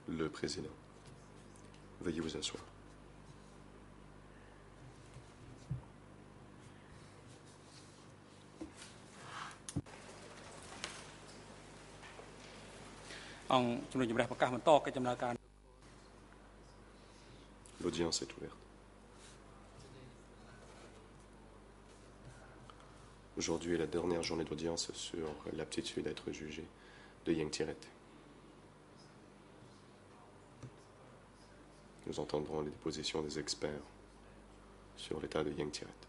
Le président. Veuillez vous asseoir. L'audience est ouverte. Aujourd'hui est la dernière journée d'audience sur l'aptitude à être jugé de Yang Tirette. Nous entendrons les dépositions des experts sur l'état de Yang Tirette.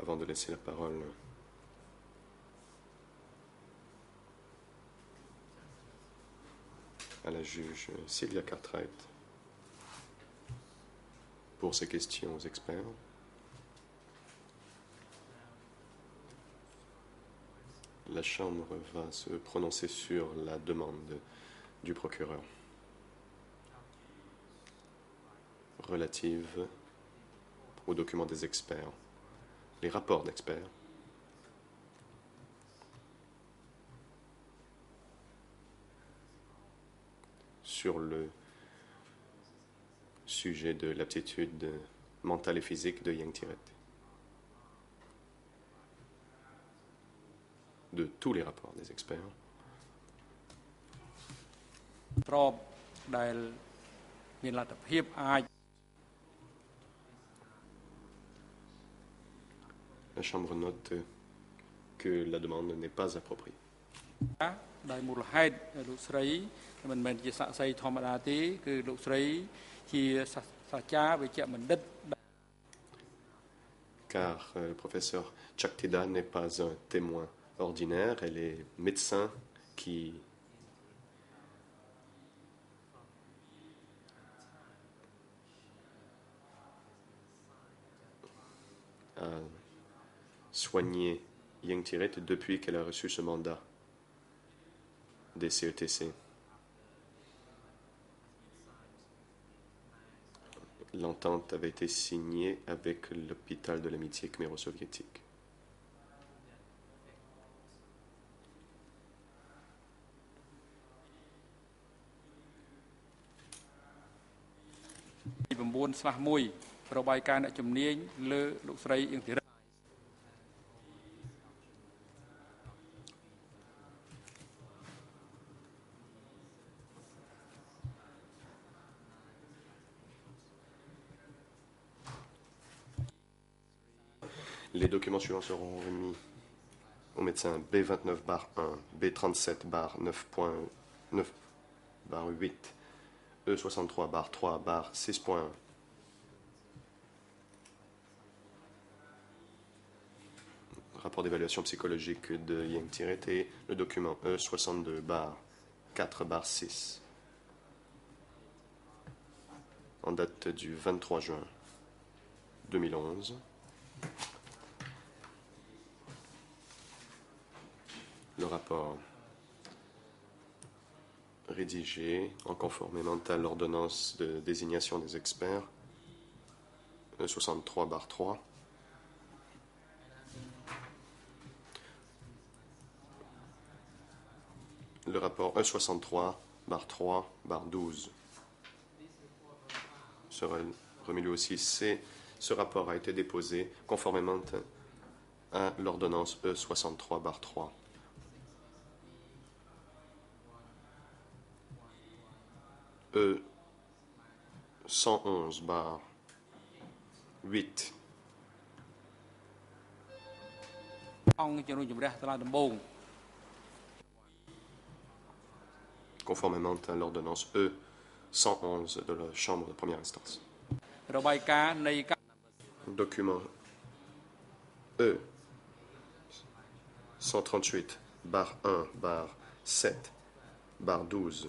Avant de laisser la parole à la juge Sylvia Cartwright pour ses questions aux experts, la Chambre va se prononcer sur la demande du procureur relative aux documents des experts, les rapports d'experts, sur le sujet de l'aptitude mentale et physique de Yang Tirette. De tous les rapports des experts. La Chambre note que la demande n'est pas appropriée. Car le professeur Chaktida n'est pas un témoin ordinaire, elle est médecin qui a soigné Yang Tirette depuis qu'elle a reçu ce mandat des CETC. L'entente avait été signée avec l'hôpital de l'amitié khméro-soviétique. Les documents suivants seront remis au médecin B29-1, B37-9.9-8, E63-3-6.1. Rapport d'évaluation psychologique de Yang Tirette et le document E62-4-6 en date du 23 juin 2011. Le rapport rédigé en conformément à l'ordonnance de désignation des experts E63-3. Le rapport E63-3-12 sera remis lui aussi. Ce rapport a été déposé conformément à l'ordonnance E63-3. E111-8. Conformément à l'ordonnance E111 de la Chambre de première instance. Document E138-1-7-12.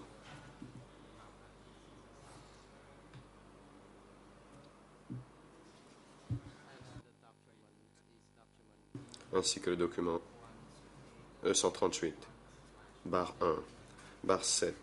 Ainsi que le document E138-1-7-4.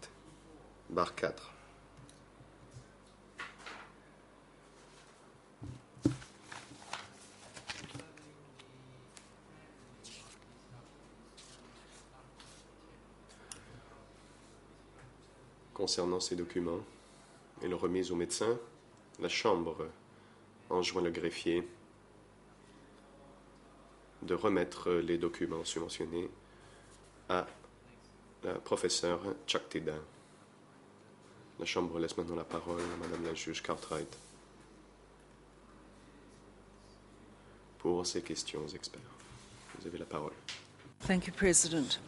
Concernant ces documents et leur remise au médecin, la Chambre enjoint le greffier de remettre les documents subventionnés à la professeure Chuck Tida. La Chambre laisse maintenant la parole à Madame la juge Cartwright pour ces questions aux experts. Vous avez la parole. Thank you, President.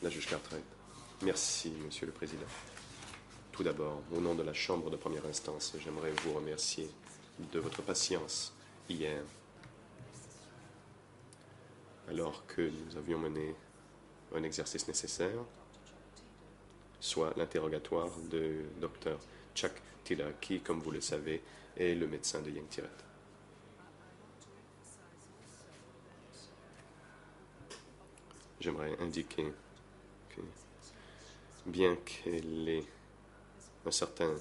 La juge Cartwright. Merci, Monsieur le Président. Tout d'abord, au nom de la Chambre de première instance, j'aimerais vous remercier de votre patience hier, alors que nous avions mené un exercice nécessaire, soit l'interrogatoire de Dr. Chuck Tida, qui, comme vous le savez, est le médecin de Ying-Tirette. J'aimerais indiquer que, bien qu'elle ait une certaine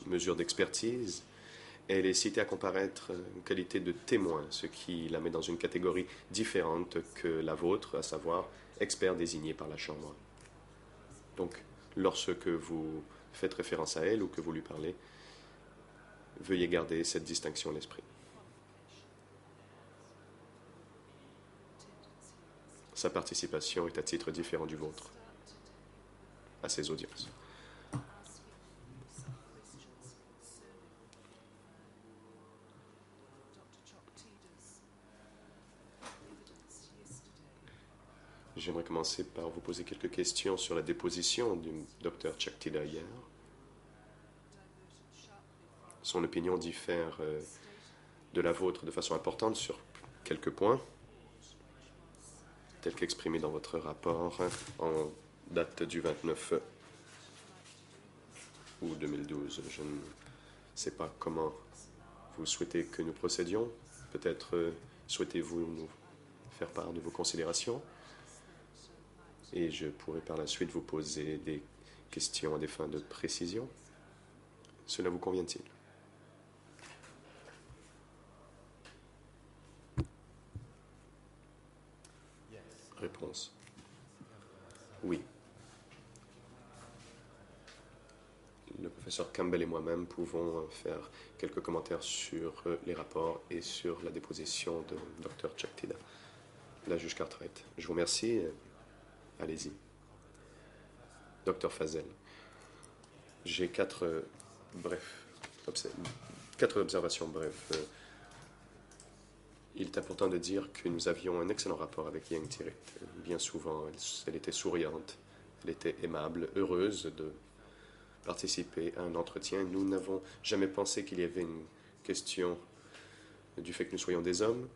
mesure d'expertise, elle est citée à comparaître en qualité de témoin, ce qui la met dans une catégorie différente que la vôtre, à savoir expert désigné par la Chambre. Donc, lorsque vous faites référence à elle ou que vous lui parlez, veuillez garder cette distinction à l'esprit. Sa participation est à titre différent du vôtre à ces audiences. J'aimerais commencer par vous poser quelques questions sur la déposition du Dr. Chuck Tida hier. Son opinion diffère de la vôtre de façon importante sur quelques points, tels qu'exprimés dans votre rapport en date du 29 août 2012. Je ne sais pas comment vous souhaitez que nous procédions. Peut-être souhaitez-vous nous faire part de vos considérations. Et je pourrai par la suite vous poser des questions à des fins de précision. Cela vous convient-il? Réponse. Oui. Le professeur Campbell et moi-même pouvons faire quelques commentaires sur les rapports et sur la déposition de Dr. Chuck Tida. La juge Cartwright. Je vous remercie. Allez-y. Docteur Fazel. J'ai quatre observations brèves. Il est important de dire que nous avions un excellent rapport avec Ying-Tirette. Bien souvent, elle était souriante, elle était aimable, heureuse de participer à un entretien. Nous n'avons jamais pensé qu'il y avait une question du fait que nous soyons des hommes,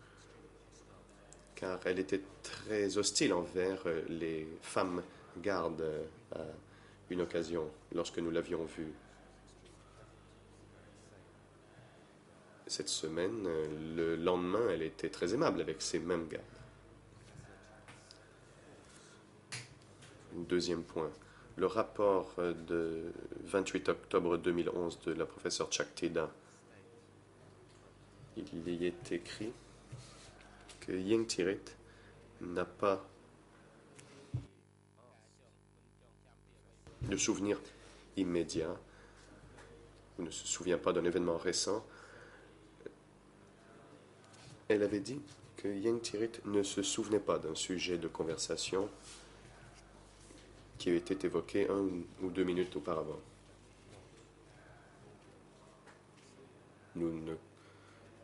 car elle était très hostile envers les femmes gardes à une occasion, lorsque nous l'avions vue. Cette semaine, le lendemain, elle était très aimable avec ces mêmes gardes. Deuxième point, le rapport de 28 octobre 2011 de la professeure Chuck Tida, il y est écrit que Ying-Tirette n'a pas de souvenir immédiat ou ne se souvient pas d'un événement récent. Elle avait dit que Ying-Tirette ne se souvenait pas d'un sujet de conversation qui avait été évoqué 1 ou 2 minutes auparavant. Nous ne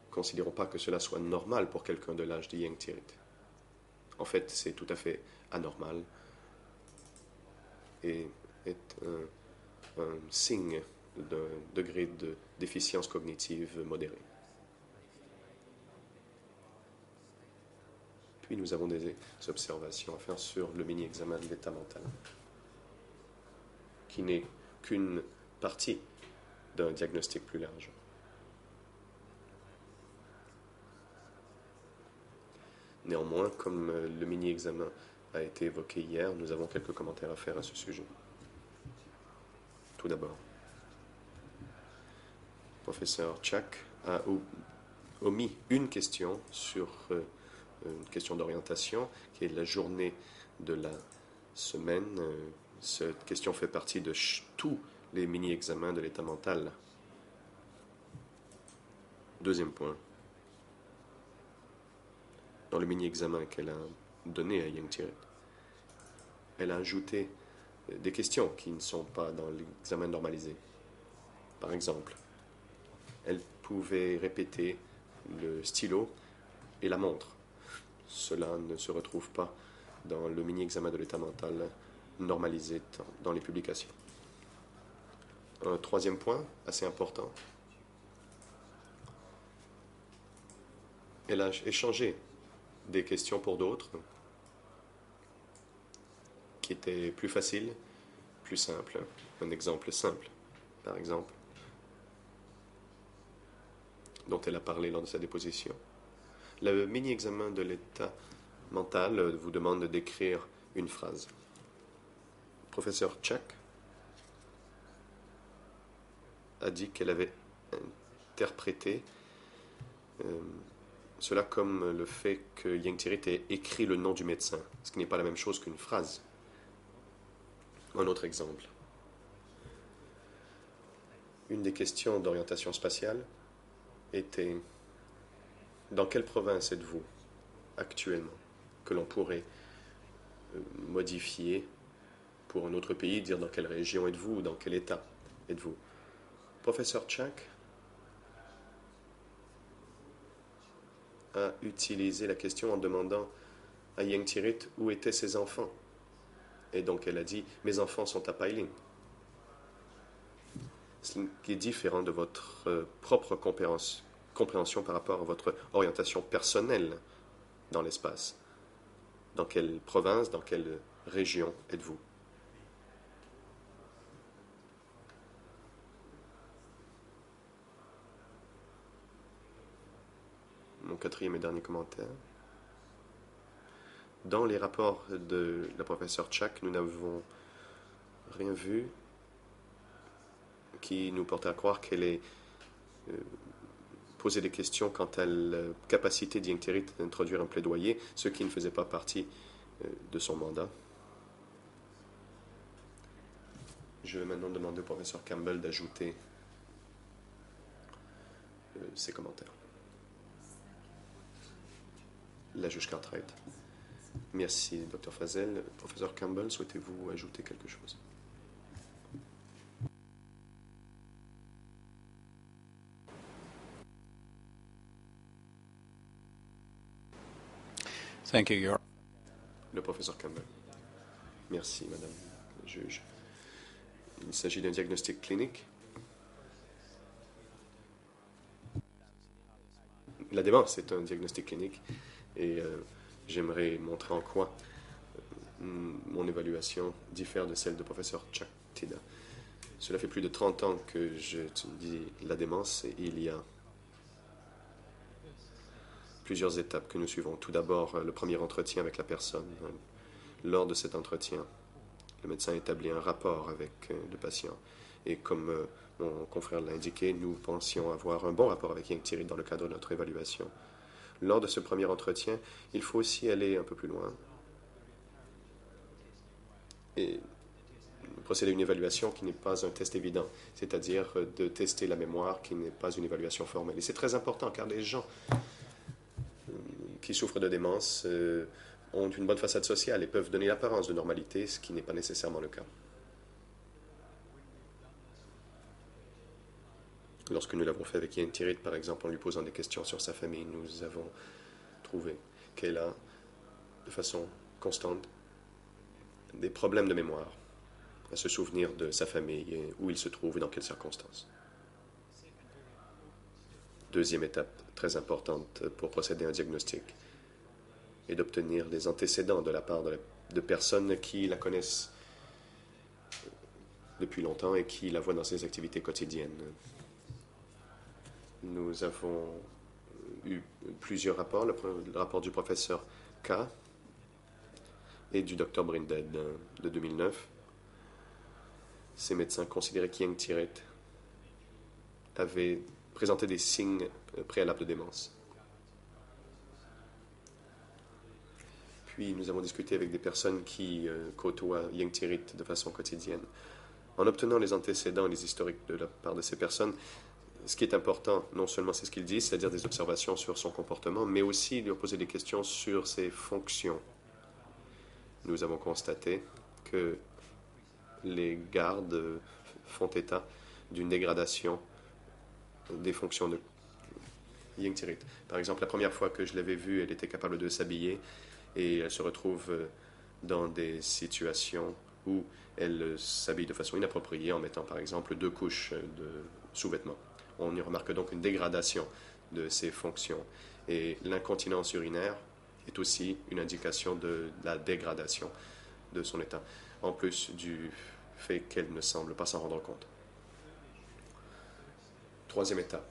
considérons pas que cela soit normal pour quelqu'un de l'âge de Ying-Tirette. En fait, c'est tout à fait anormal et est un signe d'un degré de déficience cognitive modéré. Puis nous avons des observations à faire sur le mini-examen de l'état mental, qui n'est qu'une partie d'un diagnostic plus large. Néanmoins, comme le mini-examen a été évoqué hier, nous avons quelques commentaires à faire à ce sujet. Tout d'abord, le professeur Chuck a omis une question sur une question d'orientation, qui est la journée de la semaine. Cette question fait partie de tous les mini-examens de l'état mental. Deuxième point. Dans le mini-examen qu'elle a donné à Yang Tirith, elle a ajouté des questions qui ne sont pas dans l'examen normalisé. Par exemple, elle pouvait répéter le stylo et la montre. Cela ne se retrouve pas dans le mini-examen de l'état mental normalisé dans les publications. Un troisième point, assez important, elle a échangé des questions pour d'autres qui étaient plus faciles, plus simples. Un exemple simple, par exemple, dont elle a parlé lors de sa déposition. Le mini-examen de l'état mental vous demande d'écrire une phrase. Professeur Chuck a dit qu'elle avait interprété cela comme le fait que Yang Tirith ait écrit le nom du médecin, ce qui n'est pas la même chose qu'une phrase. Un autre exemple. Une des questions d'orientation spatiale était: dans quelle province êtes-vous actuellement, que l'on pourrait modifier pour un autre pays, dire dans quelle région êtes-vous ou dans quel état êtes-vous. Professeur Chuck a utilisé la question en demandant à Yang Tirith où étaient ses enfants. Et donc elle a dit: mes enfants sont à Pailing. Ce qui est différent de votre propre compréhension par rapport à votre orientation personnelle dans l'espace. Dans quelle province, dans quelle région êtes-vous? Mon quatrième et dernier commentaire. Dans les rapports de la professeure Chuck, nous n'avons rien vu qui nous porte à croire qu'elle ait posé des questions quant à la capacité d'Yang Tirith d'introduire un plaidoyer, ce qui ne faisait pas partie de son mandat. Je vais maintenant demander au professeur Campbell d'ajouter ses commentaires. La juge Cartwright. Merci, Dr. Fazel. Professeur Campbell, souhaitez-vous ajouter quelque chose? Thank you, Your. Le professeur Campbell. Merci, Madame la juge. Il s'agit d'un diagnostic clinique. La démence est un diagnostic clinique et j'aimerais montrer en quoi mon évaluation diffère de celle de professeur Chuck Tida. Cela fait plus de 30 ans que j'étudie la démence et il y a plusieurs étapes que nous suivons. Tout d'abord, le premier entretien avec la personne. Lors de cet entretien, le médecin établit un rapport avec le patient. Et comme mon confrère l'a indiqué, nous pensions avoir un bon rapport avec Yang Tirith dans le cadre de notre évaluation. Lors de ce premier entretien, il faut aussi aller un peu plus loin et procéder à une évaluation qui n'est pas un test évident, c'est-à-dire de tester la mémoire qui n'est pas une évaluation formelle. Et c'est très important car les gens qui souffrent de démence ont une bonne façade sociale et peuvent donner l'apparence de normalité, ce qui n'est pas nécessairement le cas. Lorsque nous l'avons fait avec Yang Tirith, par exemple, en lui posant des questions sur sa famille, nous avons trouvé qu'elle a, de façon constante, des problèmes de mémoire, à se souvenir de sa famille, et où il se trouve et dans quelles circonstances. Deuxième étape très importante pour procéder à un diagnostic est d'obtenir des antécédents de la part de personnes qui la connaissent depuis longtemps et qui la voient dans ses activités quotidiennes. Nous avons eu plusieurs rapports, le rapport du professeur K et du Dr. Brinded de 2009. Ces médecins considéraient qu'Yang Tirith avait présenté des signes préalables de démence. Puis nous avons discuté avec des personnes qui côtoient Yang Tirith de façon quotidienne. En obtenant les antécédents et les historiques de la part de ces personnes, ce qui est important, non seulement c'est ce qu'ils disent, c'est-à-dire des observations sur son comportement, mais aussi lui poser des questions sur ses fonctions. Nous avons constaté que les gardes font état d'une dégradation des fonctions de Yang Tirith. Par exemple, la première fois que je l'avais vue, elle était capable de s'habiller et elle se retrouve dans des situations où elle s'habille de façon inappropriée en mettant par exemple 2 couches de sous-vêtements. On y remarque donc une dégradation de ses fonctions. Et l'incontinence urinaire est aussi une indication de la dégradation de son état, en plus du fait qu'elle ne semble pas s'en rendre compte. Troisième étape,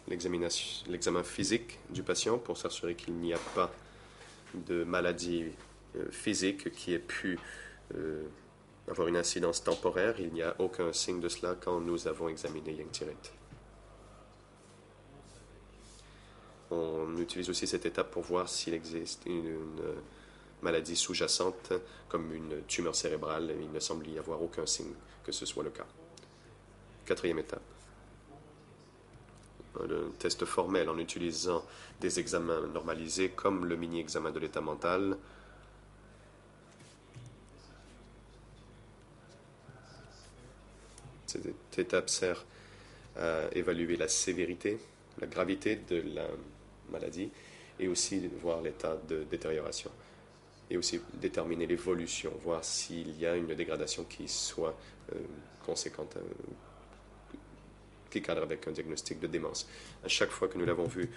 l'examen physique du patient pour s'assurer qu'il n'y a pas de maladie physique qui ait pu avoir une incidence temporaire. Il n'y a aucun signe de cela quand nous avons examiné Yang Tirith. On utilise aussi cette étape pour voir s'il existe une maladie sous-jacente, comme une tumeur cérébrale. Il ne semble y avoir aucun signe que ce soit le cas. Quatrième étape, le test formel en utilisant des examens normalisés comme le mini-examen de l'état mental. Cette étape sert à évaluer la sévérité, la gravité de la maladie et aussi voir l'état de détérioration et aussi déterminer l'évolution, voir s'il y a une dégradation qui soit conséquente, qui cadre avec un diagnostic de démence. À chaque fois que nous l'avons vu,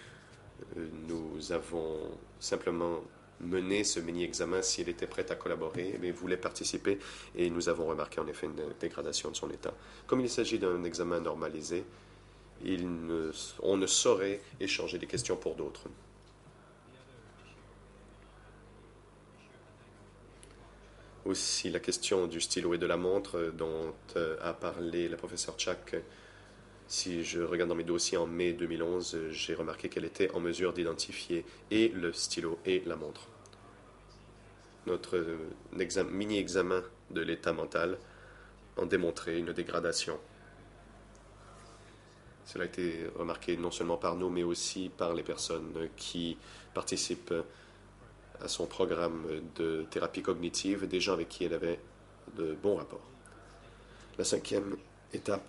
nous avons simplement mené ce mini-examen s'il était prêt à collaborer, mais voulait participer, et nous avons remarqué en effet une dégradation de son état. Comme il s'agit d'un examen normalisé, on ne saurait échanger des questions pour d'autres. Aussi, la question du stylo et de la montre dont a parlé la professeure Chak. Si je regarde dans mes dossiers en mai 2011, j'ai remarqué qu'elle était en mesure d'identifier et le stylo et la montre. Notre mini-examen de l'état mental a démontré une dégradation. Cela a été remarqué non seulement par nous, mais aussi par les personnes qui participent à son programme de thérapie cognitive, des gens avec qui elle avait de bons rapports. La 5e étape,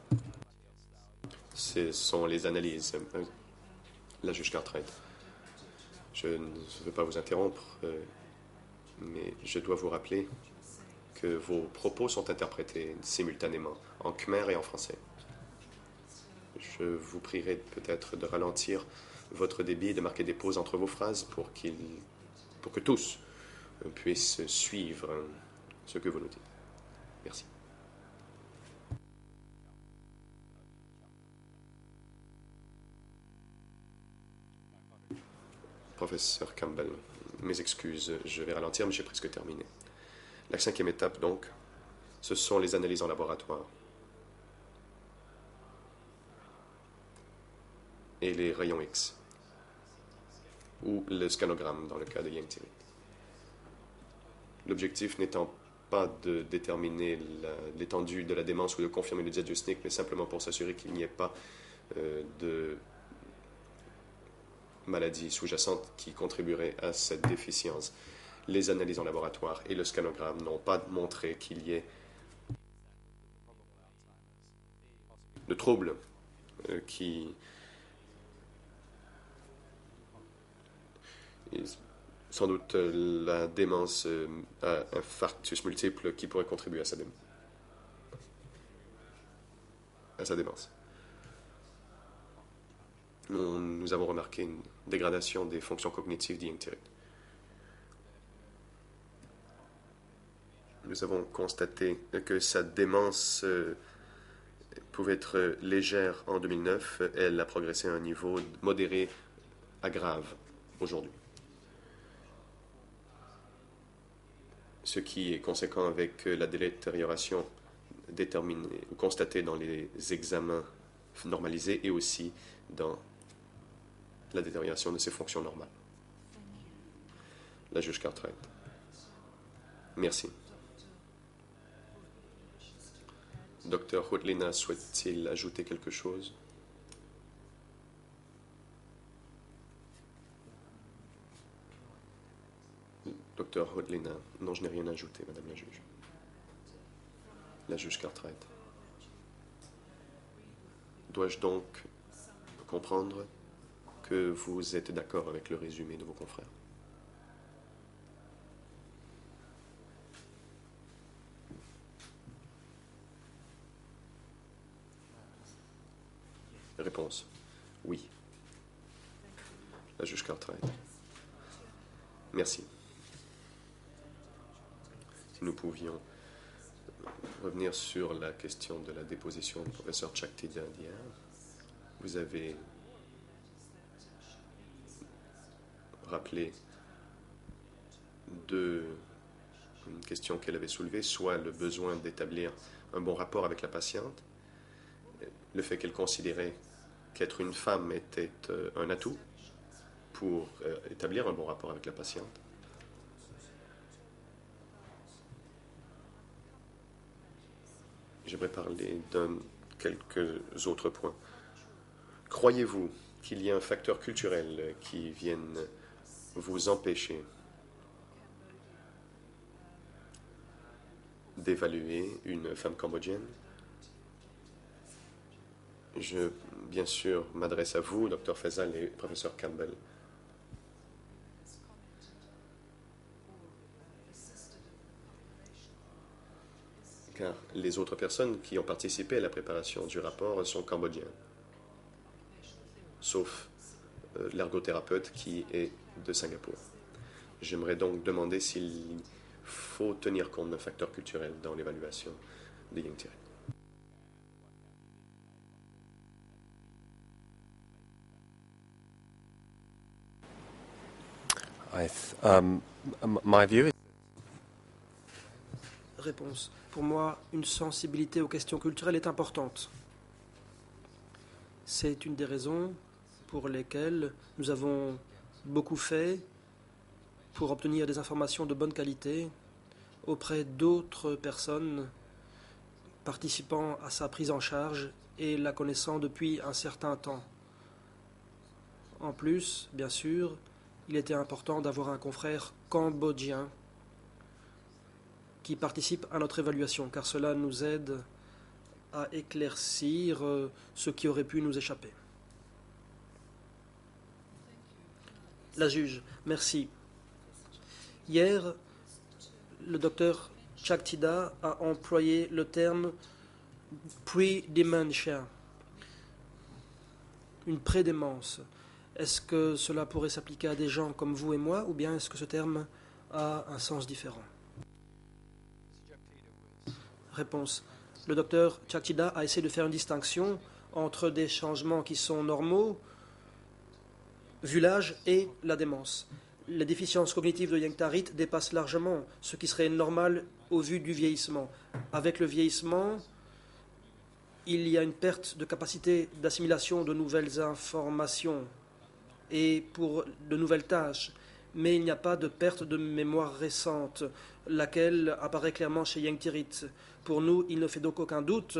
ce sont les analyses. La juge Cartwright. Je ne veux pas vous interrompre, mais je dois vous rappeler que vos propos sont interprétés simultanément en khmer et en français. Je vous prierai peut-être de ralentir votre débit et de marquer des pauses entre vos phrases pour que tous puissent suivre ce que vous nous dites. Merci. Professeur Campbell, mes excuses, je vais ralentir, mais j'ai presque terminé. La 5e étape, donc, ce sont les analyses en laboratoire et les rayons X, ou le scanogramme dans le cas de Yang Tirith. L'objectif n'étant pas de déterminer l'étendue de la démence ou de confirmer le diagnostic, mais simplement pour s'assurer qu'il n'y ait pas de maladie sous-jacente qui contribuerait à cette déficience. Les analyses en laboratoire et le scanogramme n'ont pas montré qu'il y ait de troubles qui sans doute la démence à infarctus multiple qui pourrait contribuer à sa démence. Nous avons remarqué une dégradation des fonctions cognitives d'Ying Tirith. Nous avons constaté que sa démence pouvait être légère en 2009. Elle a progressé à un niveau modéré à grave aujourd'hui. Ce qui est conséquent avec la détérioration déterminée ou constatée dans les examens normalisés et aussi dans la détérioration de ses fonctions normales. La juge Cartwright. Merci. Docteur Hoodlina souhaite-t-il ajouter quelque chose? Docteur Hoodlina. Non, je n'ai rien ajouté, Madame la juge. La juge Cartwright. Dois-je donc comprendre que vous êtes d'accord avec le résumé de vos confrères? Réponse. Oui. La juge Cartwright. Merci. Si nous pouvions revenir sur la question de la déposition du professeur Chaktida d'hier. Vous avez rappelé une question qu'elle avait soulevée, soit le besoin d'établir un bon rapport avec la patiente, le fait qu'elle considérait qu'être une femme était un atout pour établir un bon rapport avec la patiente. J'aimerais parler de quelques autres points. Croyez-vous qu'il y a un facteur culturel qui vienne vous empêcher d'évaluer une femme cambodgienne? Je, bien sûr, m'adresse à vous, Dr Faisal et Professeur Campbell. Car les autres personnes qui ont participé à la préparation du rapport sont cambodgiennes, sauf l'ergothérapeute qui est de Singapour. J'aimerais donc demander s'il faut tenir compte d'un facteur culturel dans l'évaluation de Yang Tirit. My view is... Réponse. Pour moi, une sensibilité aux questions culturelles est importante. C'est une des raisons pour lesquelles nous avons beaucoup fait pour obtenir des informations de bonne qualité auprès d'autres personnes participant à sa prise en charge et la connaissant depuis un certain temps. En plus, bien sûr, il était important d'avoir un confrère cambodgien qui participe à notre évaluation, car cela nous aide à éclaircir ce qui aurait pu nous échapper. La juge, merci. Hier, le docteur Chaktida a employé le terme pre-dementia, une prédémence. Est-ce que cela pourrait s'appliquer à des gens comme vous et moi, ou bien est-ce que ce terme a un sens différent? Réponse. Le docteur Chaktida a essayé de faire une distinction entre des changements qui sont normaux, vu l'âge, et la démence. Les déficiences cognitives de Yang Tarit dépassent largement ce qui serait normal au vu du vieillissement. Avec le vieillissement, il y a une perte de capacité d'assimilation de nouvelles informations et pour de nouvelles tâches, mais il n'y a pas de perte de mémoire récente, laquelle apparaît clairement chez Yang Tirit. Pour nous, il ne fait donc aucun doute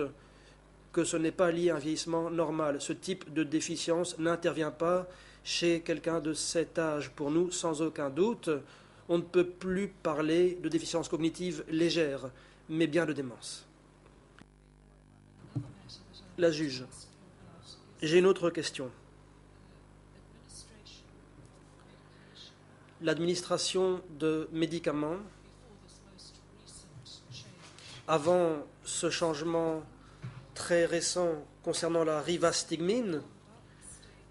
que ce n'est pas lié à un vieillissement normal. Ce type de déficience n'intervient pas chez quelqu'un de cet âge. Pour nous, sans aucun doute, on ne peut plus parler de déficience cognitive légère, mais bien de démence. La juge. J'ai une autre question. L'administration de médicaments, avant ce changement très récent concernant la rivastigmine,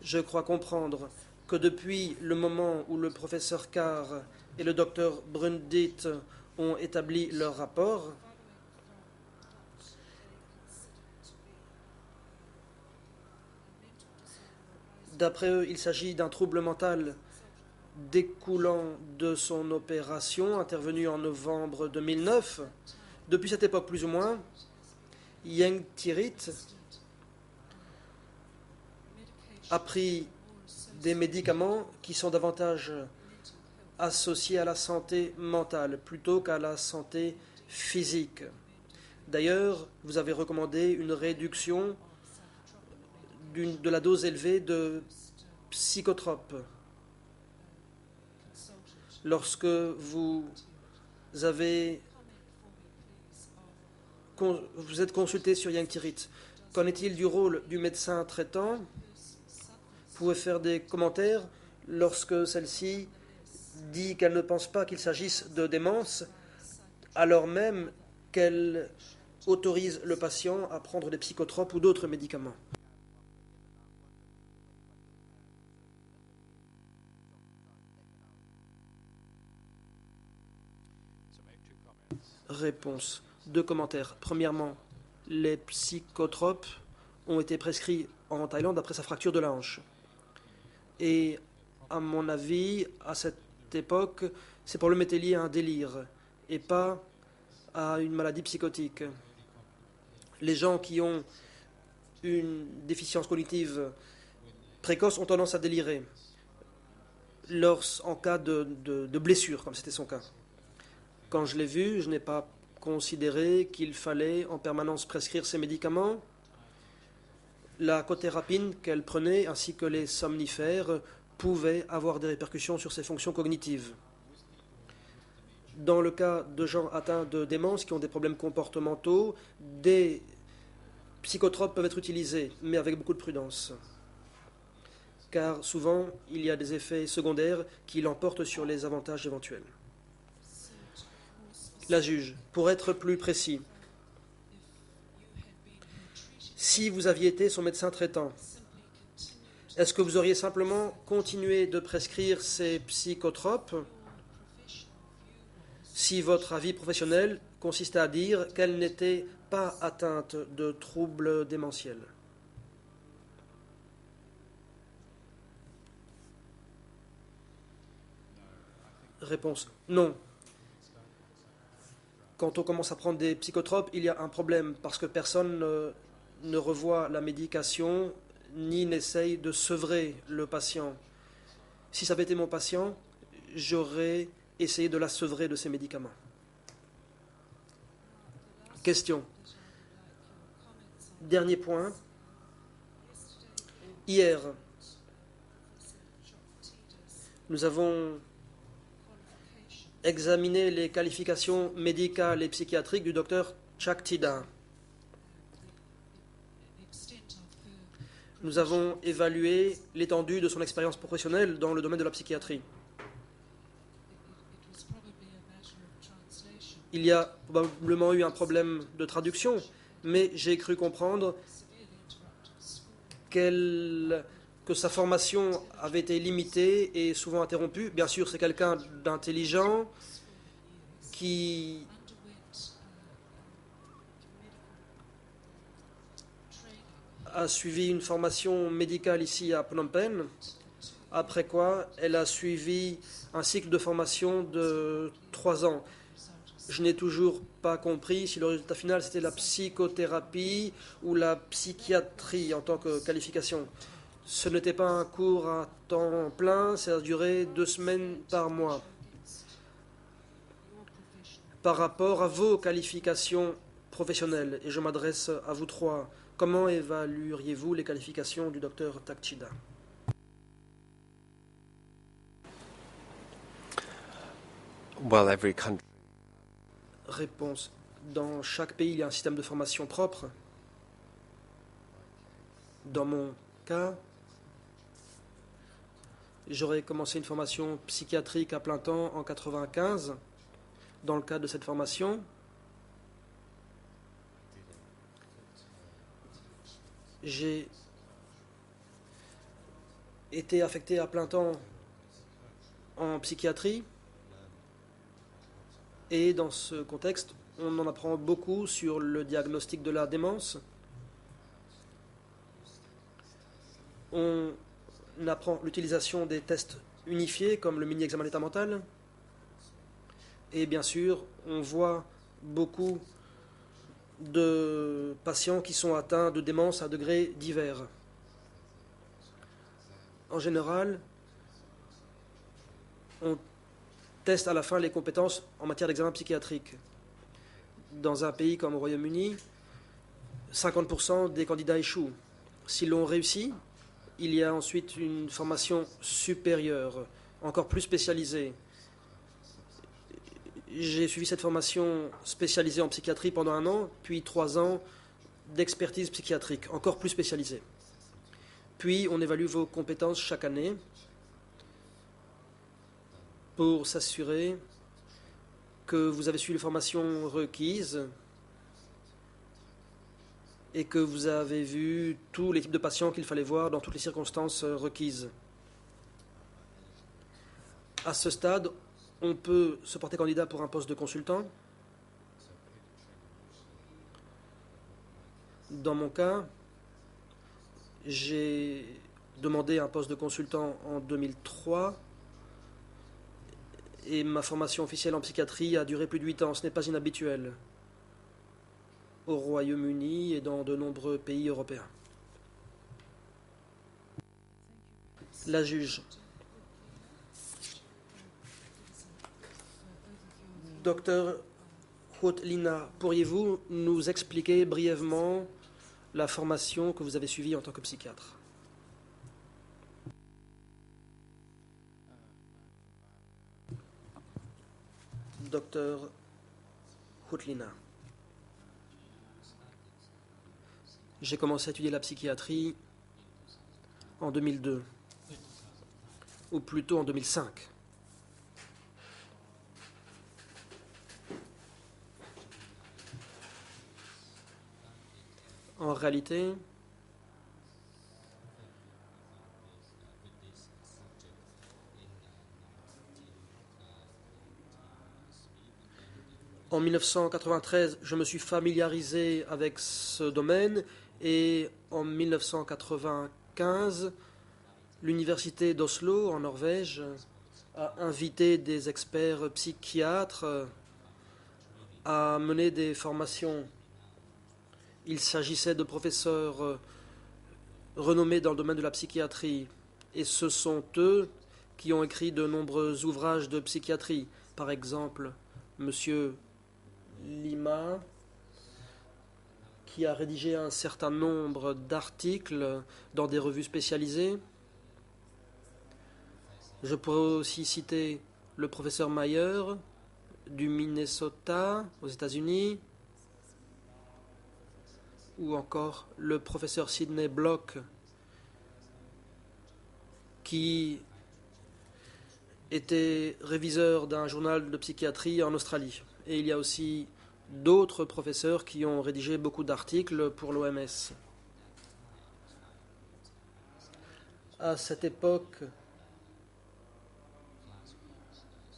je crois comprendre que depuis le moment où le professeur Carr et le docteur Brundit ont établi leur rapport, d'après eux, il s'agit d'un trouble mental découlant de son opération intervenue en novembre 2009. Depuis cette époque, plus ou moins, Yang Tirit a pris des médicaments qui sont davantage associé à la santé mentale plutôt qu'à la santé physique. D'ailleurs, vous avez recommandé une réduction de la dose élevée de psychotropes. Lorsque vous êtes consulté sur Yanktirit, qu'en est-il du rôle du médecin traitant? Vous pouvez faire des commentaires lorsque celle-ci dit qu'elle ne pense pas qu'il s'agisse de démence, alors même qu'elle autorise le patient à prendre des psychotropes ou d'autres médicaments. Réponse. 2 commentaires. Premièrement, les psychotropes ont été prescrits en Thaïlande après sa fracture de la hanche. Et à mon avis, à cette époque, c'est probablement été lié à un délire et pas à une maladie psychotique. Les gens qui ont une déficience cognitive précoce ont tendance à délirer en cas de blessure, comme c'était son cas. Quand je l'ai vu, je n'ai pas considéré qu'il fallait en permanence prescrire ces médicaments. La cothérapine qu'elle prenait ainsi que les somnifères pouvaient avoir des répercussions sur ses fonctions cognitives. Dans le cas de gens atteints de démence qui ont des problèmes comportementaux, des psychotropes peuvent être utilisés, mais avec beaucoup de prudence. Car souvent, il y a des effets secondaires qui l'emportent sur les avantages éventuels. La juge, pour être plus précis, si vous aviez été son médecin traitant, est-ce que vous auriez simplement continué de prescrire ces psychotropes si votre avis professionnel consistait à dire qu'elle n'était pas atteinte de troubles démentiels? Réponse, non. Quand on commence à prendre des psychotropes, il y a un problème parce que personne ne revoit la médication ni n'essaye de sevrer le patient. Si ça avait été mon patient, j'aurais essayé de la sevrer de ses médicaments. Question. Dernier point. Hier, nous avons examiné les qualifications médicales et psychiatriques du docteur Chaktida. Nous avons évalué l'étendue de son expérience professionnelle dans le domaine de la psychiatrie. Il y a probablement eu un problème de traduction, mais j'ai cru comprendre que sa formation avait été limitée et souvent interrompue. Bien sûr, c'est quelqu'un d'intelligent qui a suivi une formation médicale ici à Phnom Penh, après quoi elle a suivi un cycle de formation de 3 ans. Je n'ai toujours pas compris si le résultat final c'était la psychothérapie ou la psychiatrie en tant que qualification. Ce n'était pas un cours à temps plein, ça a duré 2 semaines par mois. Par rapport à vos qualifications professionnelles, et je m'adresse à vous 3, comment évalueriez-vous les qualifications du docteur Takchida? Well, every country. Réponse. Dans chaque pays, il y a un système de formation propre. Dans mon cas, j'aurais commencé une formation psychiatrique à plein temps en 1995. Dans le cadre de cette formation, j'ai été affecté à plein temps en psychiatrie. Et dans ce contexte, on en apprend beaucoup sur le diagnostic de la démence. On apprend l'utilisation des tests unifiés comme le mini-examen d'état mental. Et bien sûr, on voit beaucoup de patients qui sont atteints de démence à degrés divers. En général, on testent à la fin les compétences en matière d'examen psychiatrique. Dans un pays comme au Royaume-Uni, 50% des candidats échouent. S'ils l'ont réussi, il y a ensuite une formation supérieure, encore plus spécialisée. J'ai suivi cette formation spécialisée en psychiatrie pendant 1 an, puis 3 ans d'expertise psychiatrique, encore plus spécialisée. Puis on évalue vos compétences chaque année pour s'assurer que vous avez suivi les formations requises et que vous avez vu tous les types de patients qu'il fallait voir dans toutes les circonstances requises. À ce stade, on peut se porter candidat pour un poste de consultant. Dans mon cas, j'ai demandé un poste de consultant en 2003 et ma formation officielle en psychiatrie a duré plus de 8 ans. Ce n'est pas inhabituel au Royaume-Uni et dans de nombreux pays européens. La juge. Docteur Hotlina, pourriez-vous nous expliquer brièvement la formation que vous avez suivie en tant que psychiatre? Docteur Hotlina. J'ai commencé à étudier la psychiatrie en 2002, ou plutôt en 2005. En réalité, en 1993, je me suis familiarisé avec ce domaine et en 1995, l'université d'Oslo, en Norvège, a invité des experts psychiatres à mener des formations. Il s'agissait de professeurs renommés dans le domaine de la psychiatrie. Et ce sont eux qui ont écrit de nombreux ouvrages de psychiatrie. Par exemple, M. Lima, qui a rédigé un certain nombre d'articles dans des revues spécialisées. Je pourrais aussi citer le professeur Mayer du Minnesota aux États-Unis, ou encore le professeur Sidney Block, qui était réviseur d'un journal de psychiatrie en Australie. Et il y a aussi d'autres professeurs qui ont rédigé beaucoup d'articles pour l'OMS. À cette époque,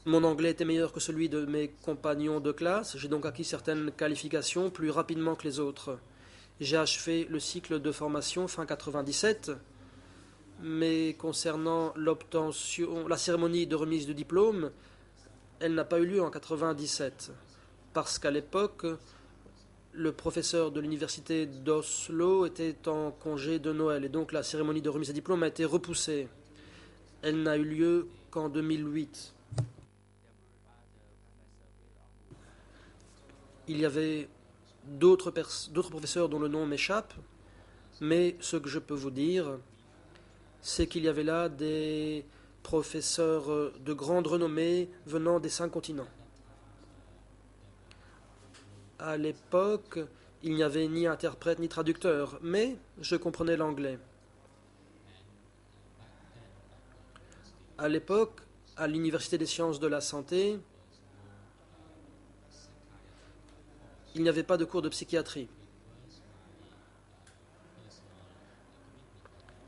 mon anglais était meilleur que celui de mes compagnons de classe. J'ai donc acquis certaines qualifications plus rapidement que les autres. J'ai achevé le cycle de formation fin 97, mais concernant l'obtention, la cérémonie de remise de diplôme, elle n'a pas eu lieu en 97, parce qu'à l'époque, le professeur de l'université d'Oslo était en congé de Noël, et donc la cérémonie de remise de diplôme a été repoussée. Elle n'a eu lieu qu'en 2008. Il y avait d'autres professeurs dont le nom m'échappe, mais ce que je peux vous dire, c'est qu'il y avait là des professeurs de grande renommée venant des 5 continents. À l'époque, il n'y avait ni interprète ni traducteur, mais je comprenais l'anglais. À l'époque, à l'Université des sciences de la santé, il n'y avait pas de cours de psychiatrie.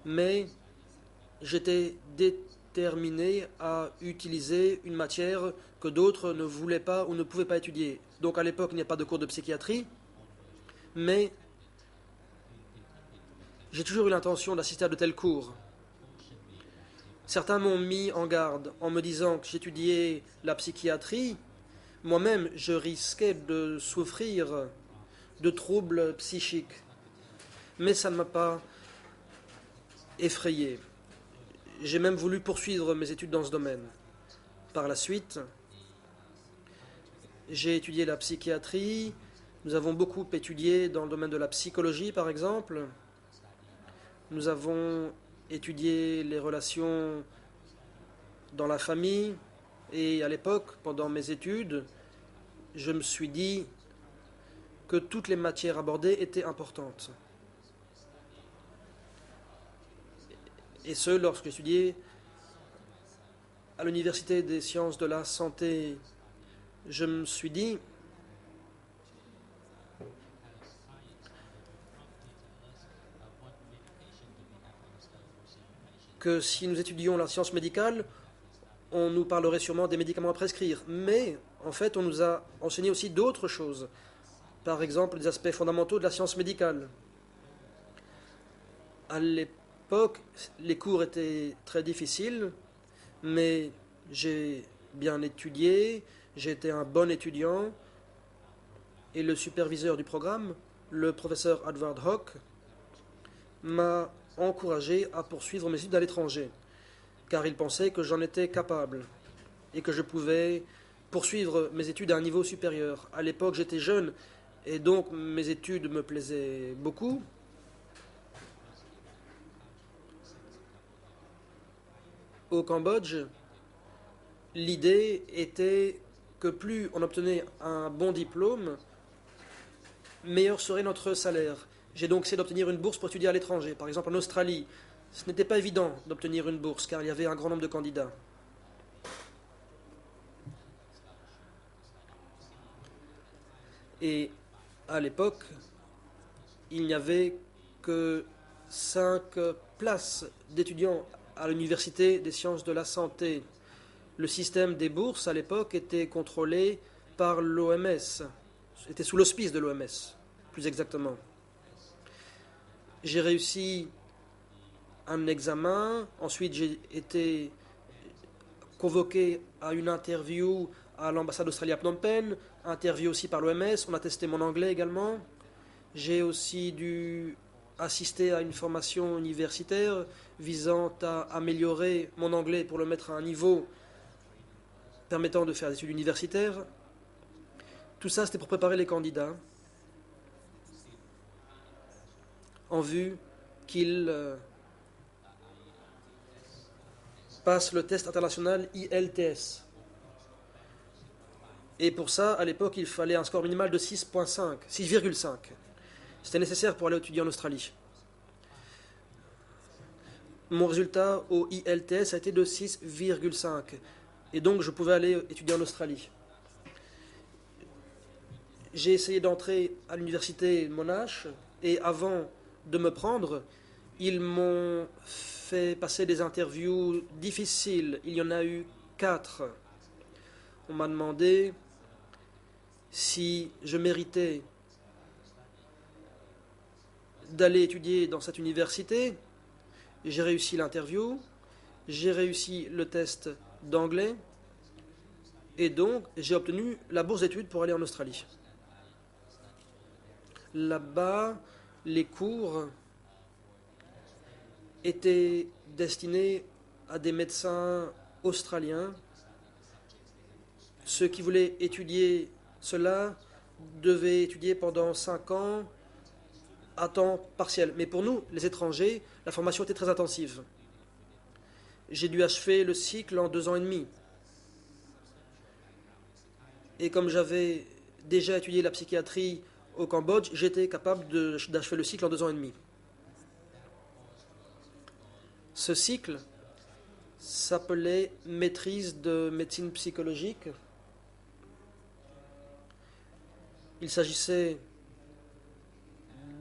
Mais j'étais déterminé à utiliser une matière que d'autres ne voulaient pas ou ne pouvaient pas étudier. Donc à l'époque, il n'y a pas de cours de psychiatrie, mais j'ai toujours eu l'intention d'assister à de tels cours. Certains m'ont mis en garde en me disant que j'étudiais la psychiatrie. Moi-même, je risquais de souffrir de troubles psychiques. Mais ça ne m'a pas effrayé. J'ai même voulu poursuivre mes études dans ce domaine. Par la suite, J'ai étudié la psychiatrie. Nous avons beaucoup étudié dans le domaine de la psychologie, par exemple. Nous avons étudié les relations dans la famille. Et à l'époque, pendant mes études, je me suis dit que toutes les matières abordées étaient importantes. Et ce, lorsque j'étudiais à l'Université des sciences de la santé, je me suis dit que si nous étudions la science médicale, on nous parlerait sûrement des médicaments à prescrire. Mais, en fait, on nous a enseigné aussi d'autres choses. Par exemple, des aspects fondamentaux de la science médicale. À l'époque, les cours étaient très difficiles, mais j'ai bien étudié, j'ai été un bon étudiant, et le superviseur du programme, le professeur Edward Hock, m'a encouragé à poursuivre mes études à l'étranger, car il pensait que j'en étais capable et que je pouvais poursuivre mes études à un niveau supérieur. À l'époque, j'étais jeune et donc mes études me plaisaient beaucoup. Au Cambodge, l'idée était que plus on obtenait un bon diplôme, meilleur serait notre salaire. J'ai donc essayé d'obtenir une bourse pour étudier à l'étranger. Par exemple, en Australie, ce n'était pas évident d'obtenir une bourse car il y avait un grand nombre de candidats. Et à l'époque, il n'y avait que 5 places d'étudiants à l'Université des sciences de la santé. Le système des bourses à l'époque était contrôlé par l'OMS, était sous l'auspice de l'OMS, plus exactement. J'ai réussi un examen, ensuite j'ai été convoqué à une interview à l'ambassade d'Australie à Phnom Penh, interview aussi par l'OMS, on a testé mon anglais également. J'ai aussi dû assister à une formation universitaire visant à améliorer mon anglais pour le mettre à un niveau permettant de faire des études universitaires. Tout ça, c'était pour préparer les candidats en vue qu'ils passent le test international IELTS. Et pour ça, à l'époque, il fallait un score minimal de 6,5. C'était nécessaire pour aller étudier en Australie. Mon résultat au IELTS a été de 6,5. Et donc, je pouvais aller étudier en Australie. J'ai essayé d'entrer à l'université Monash et avant de me prendre, ils m'ont fait passer des interviews difficiles. Il y en a eu 4. On m'a demandé si je méritais d'aller étudier dans cette université. J'ai réussi l'interview, j'ai réussi le test d'anglais et donc j'ai obtenu la bourse d'études pour aller en Australie. Là-bas, les cours étaient destinés à des médecins australiens. Ceux qui voulaient étudier cela devaient étudier pendant 5 ans à temps partiel. Mais pour nous, les étrangers, la formation était très intensive. J'ai dû achever le cycle en 2 ans et demi. Et comme j'avais déjà étudié la psychiatrie au Cambodge, j'étais capable d'achever le cycle en 2 ans et demi. Ce cycle s'appelait maîtrise de médecine psychologique. Il s'agissait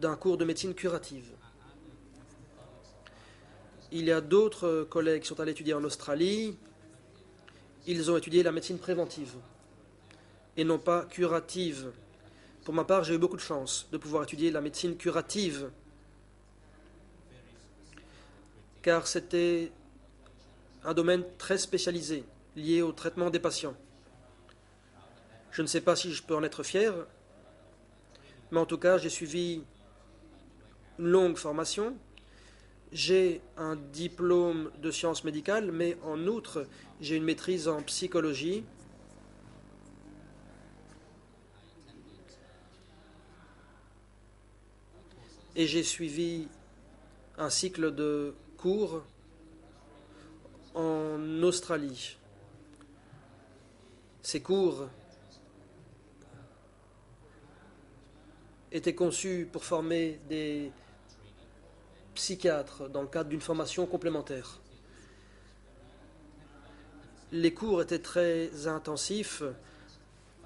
d'un cours de médecine curative. Il y a d'autres collègues qui sont allés étudier en Australie. Ils ont étudié la médecine préventive et non pas curative. Pour ma part, j'ai eu beaucoup de chance de pouvoir étudier la médecine curative, car c'était un domaine très spécialisé, lié au traitement des patients. Je ne sais pas si je peux en être fier, mais en tout cas, j'ai suivi une longue formation. J'ai un diplôme de sciences médicales, mais en outre, j'ai une maîtrise en psychologie. et j'ai suivi un cycle de cours en Australie. Ces cours étaient conçus pour former des psychiatres dans le cadre d'une formation complémentaire. Les cours étaient très intensifs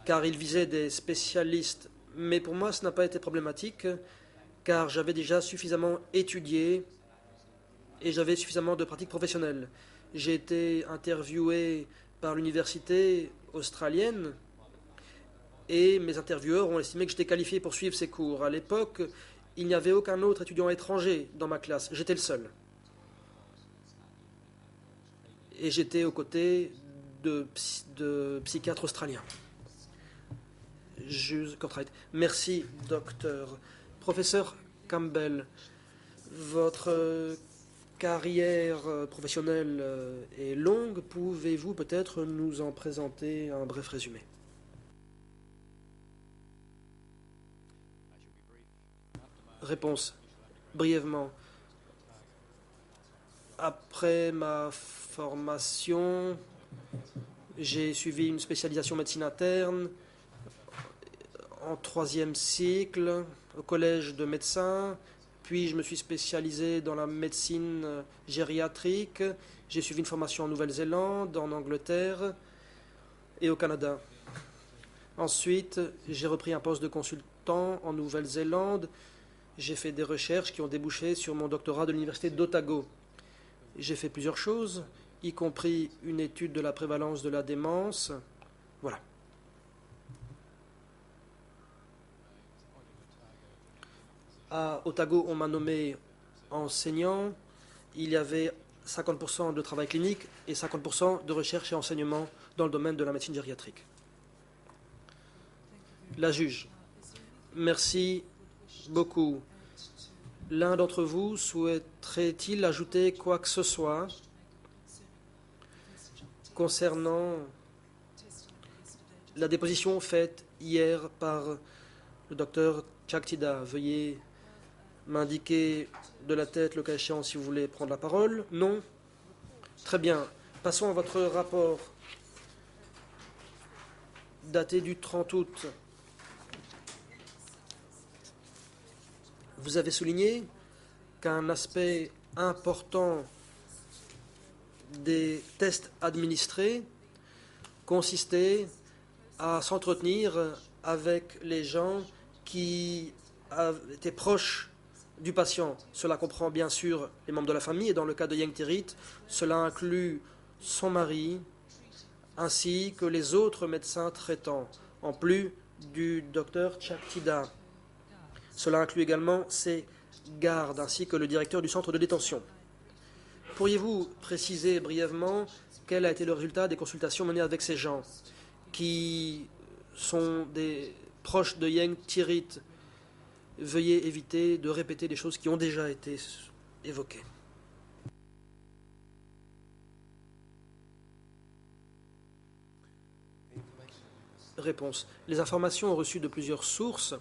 car ils visaient des spécialistes, mais pour moi ce n'a pas été problématique car j'avais déjà suffisamment étudié et j'avais suffisamment de pratiques professionnelles. J'ai été interviewé par l'université australienne et mes intervieweurs ont estimé que j'étais qualifié pour suivre ces cours. À l'époque, il n'y avait aucun autre étudiant étranger dans ma classe, j'étais le seul. Et j'étais aux côtés de psychiatres australiens. Merci, docteur. Professeur Campbell, votre carrière professionnelle est longue. Pouvez-vous peut-être nous en présenter un bref résumé? Réponse. Brièvement. Après ma formation, j'ai suivi une spécialisation médecine interne en 3e cycle au collège de médecins. Puis je me suis spécialisé dans la médecine gériatrique. J'ai suivi une formation en Nouvelle-Zélande, en Angleterre et au Canada. Ensuite, j'ai repris un poste de consultant en Nouvelle-Zélande. J'ai fait des recherches qui ont débouché sur mon doctorat de l'université d'Otago. J'ai fait plusieurs choses, y compris une étude de la prévalence de la démence. Voilà. À Otago, on m'a nommé enseignant. Il y avait 50% de travail clinique et 50% de recherche et enseignement dans le domaine de la médecine gériatrique. La juge. Merci beaucoup. L'un d'entre vous souhaiterait-il ajouter quoi que ce soit concernant la déposition faite hier par le docteur Chaktida? Veuillez m'indiquer de la tête le cas échéant si vous voulez prendre la parole. Non? Très bien. Passons à votre rapport daté du 30 août. Vous avez souligné qu'un aspect important des tests administrés consistait à s'entretenir avec les gens qui étaient proches du patient. Cela comprend bien sûr les membres de la famille et dans le cas de Yang Tirit, cela inclut son mari ainsi que les autres médecins traitants, en plus du docteur Chaktida. Cela inclut également ses gardes ainsi que le directeur du centre de détention. Pourriez-vous préciser brièvement quel a été le résultat des consultations menées avec ces gens qui sont des proches de Yang Tirit? Veuillez éviter de répéter des choses qui ont déjà été évoquées. Réponse. Les informations reçues de plusieurs sources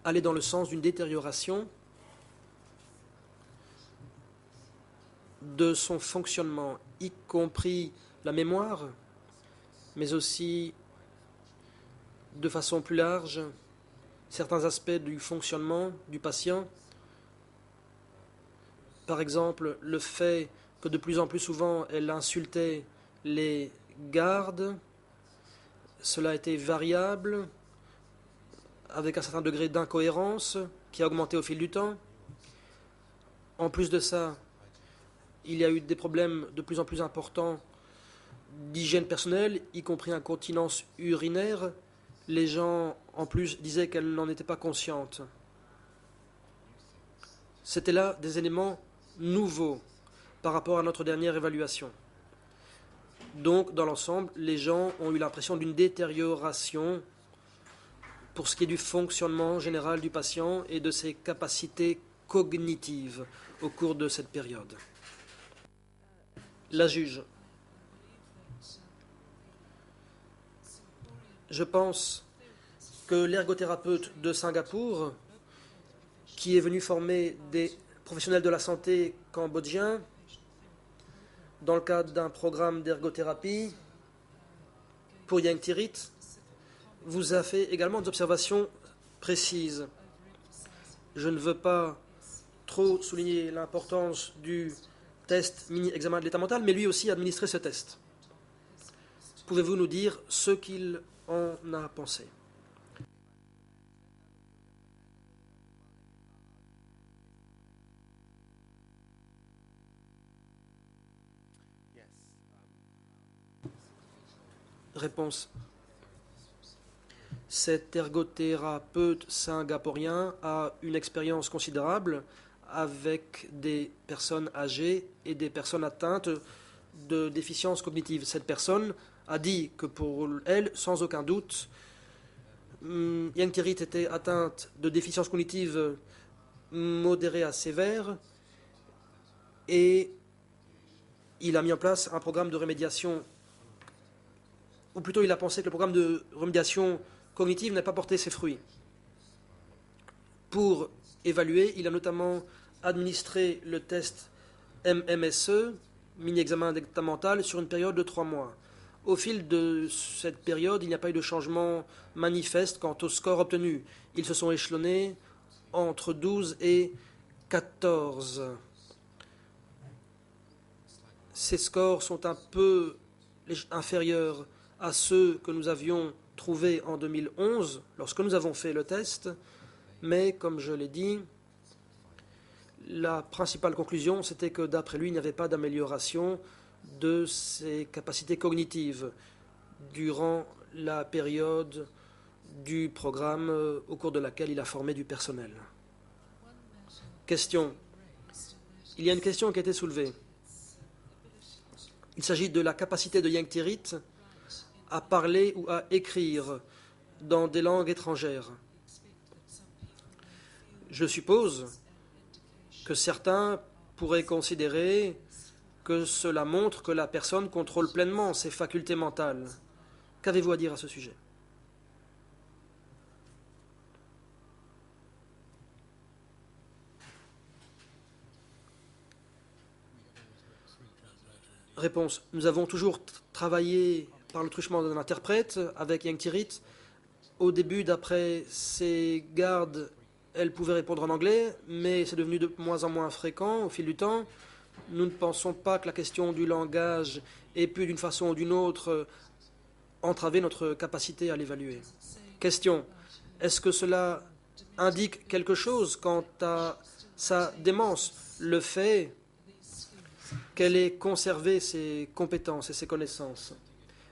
allaient dans le sens d'une détérioration de son fonctionnement, y compris la mémoire, mais aussi, de façon plus large, certains aspects du fonctionnement du patient. Par exemple, le fait que de plus en plus souvent, elle insultait les gardes. Cela a été variable, avec un certain degré d'incohérence qui a augmenté au fil du temps. En plus de ça, il y a eu des problèmes de plus en plus importants d'hygiène personnelle, y compris incontinence urinaire. Les gens, en plus, disaient qu'elle n'en était pas consciente. C'était là des éléments nouveaux par rapport à notre dernière évaluation. Donc, dans l'ensemble, les gens ont eu l'impression d'une détérioration pour ce qui est du fonctionnement général du patient et de ses capacités cognitives au cours de cette période. La juge. Je pense que l'ergothérapeute de Singapour, qui qui est venu former des professionnels de la santé cambodgiens dans le cadre d'un programme d'ergothérapie pour Yang Thirit, vous a fait également des observations précises. Je ne veux pas trop souligner l'importance du test mini-examen de l'état mental, mais lui aussi a administré ce test. Pouvez-vous nous dire ce qu'il en a pensé? Réponse. Cet ergothérapeute singapourien a une expérience considérable avec des personnes âgées et des personnes atteintes de déficience cognitive. Cette personne a dit que pour elle, sans aucun doute, Yang Thirit était atteinte de déficience cognitive modérée à sévère et il a mis en place un programme de remédiation, ou plutôt il a pensé que le programme de remédiation cognitive n'a pas porté ses fruits. Pour évaluer, il a notamment administré le test MMSE, mini-examen d'état mental, sur une période de 3 mois. Au fil de cette période, il n'y a pas eu de changement manifeste quant au score obtenu. Ils se sont échelonnés entre 12 et 14. Ces scores sont un peu inférieurs à ceux que nous avions trouvés en 2011, lorsque nous avons fait le test, mais comme je l'ai dit, la principale conclusion, c'était que d'après lui, il n'y avait pas d'amélioration de ses capacités cognitives durant la période du programme au cours de laquelle il a formé du personnel. Question. Il y a une question qui a été soulevée. Il s'agit de la capacité de Yang Thirit à parler ou à écrire dans des langues étrangères. Je suppose que certains pourraient considérer que cela montre que la personne contrôle pleinement ses facultés mentales. Qu'avez-vous à dire à ce sujet? Réponse. Nous avons toujours travaillé par le truchement d'un interprète avec Yang Thirit. Au début, d'après ses gardes, elle pouvait répondre en anglais, mais c'est devenu de moins en moins fréquent au fil du temps. Nous ne pensons pas que la question du langage ait pu, d'une façon ou d'une autre, entraver notre capacité à l'évaluer. Question. Est-ce que cela indique quelque chose quant à sa démence, le fait qu'elle ait conservé ses compétences et ses connaissances?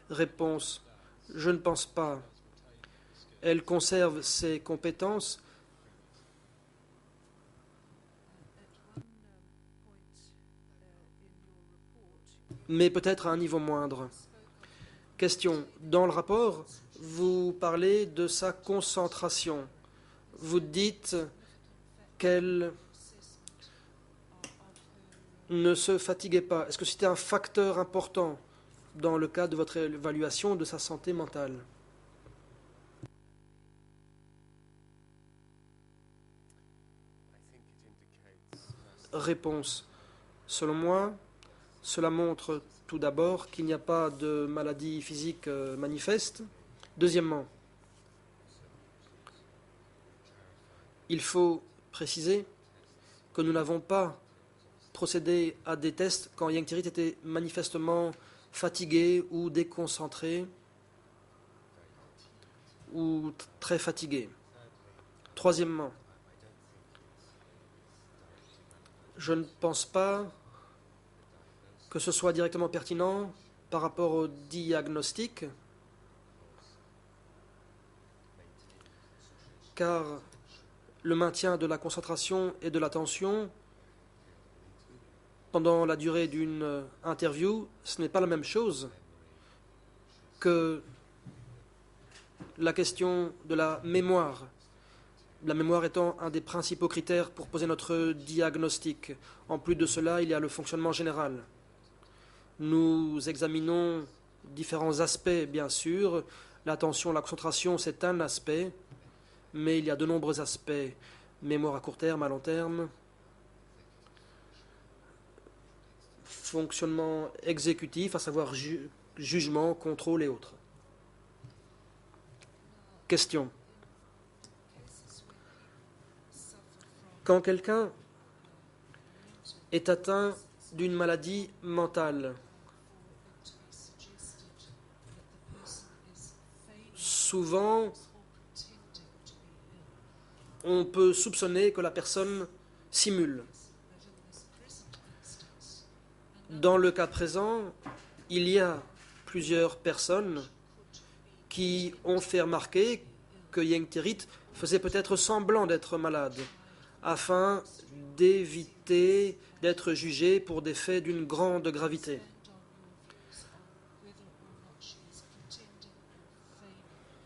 Réponse. Je ne pense pas. Elle conserve ses compétences, mais peut-être à un niveau moindre. Question. Dans le rapport, vous parlez de sa concentration. Vous dites qu'elle ne se fatiguait pas. Est-ce que c'était un facteur important dans le cadre de votre évaluation de sa santé mentale? Réponse. Selon moi, cela montre tout d'abord qu'il n'y a pas de maladie physique manifeste. Deuxièmement, il faut préciser que nous n'avons pas procédé à des tests quand Yang Thirit était manifestement fatigué ou déconcentré ou très fatigué. Troisièmement, je ne pense pas que ce soit directement pertinent par rapport au diagnostic, car le maintien de la concentration et de l'attention pendant la durée d'une interview, ce n'est pas la même chose que la question de la mémoire. La mémoire étant un des principaux critères pour poser notre diagnostic. En plus de cela, il y a le fonctionnement général. Nous examinons différents aspects, bien sûr. L'attention, la concentration, c'est un aspect, mais il y a de nombreux aspects. mémoire à court terme, à long terme, fonctionnement exécutif, à savoir jugement, contrôle et autres. Question. Quand quelqu'un est atteint d'une maladie mentale, souvent, on peut soupçonner que la personne simule. Dans le cas présent, il y a plusieurs personnes qui ont fait remarquer que Yang Tirit faisait peut-être semblant d'être malade, afin d'éviter d'être jugé pour des faits d'une grande gravité.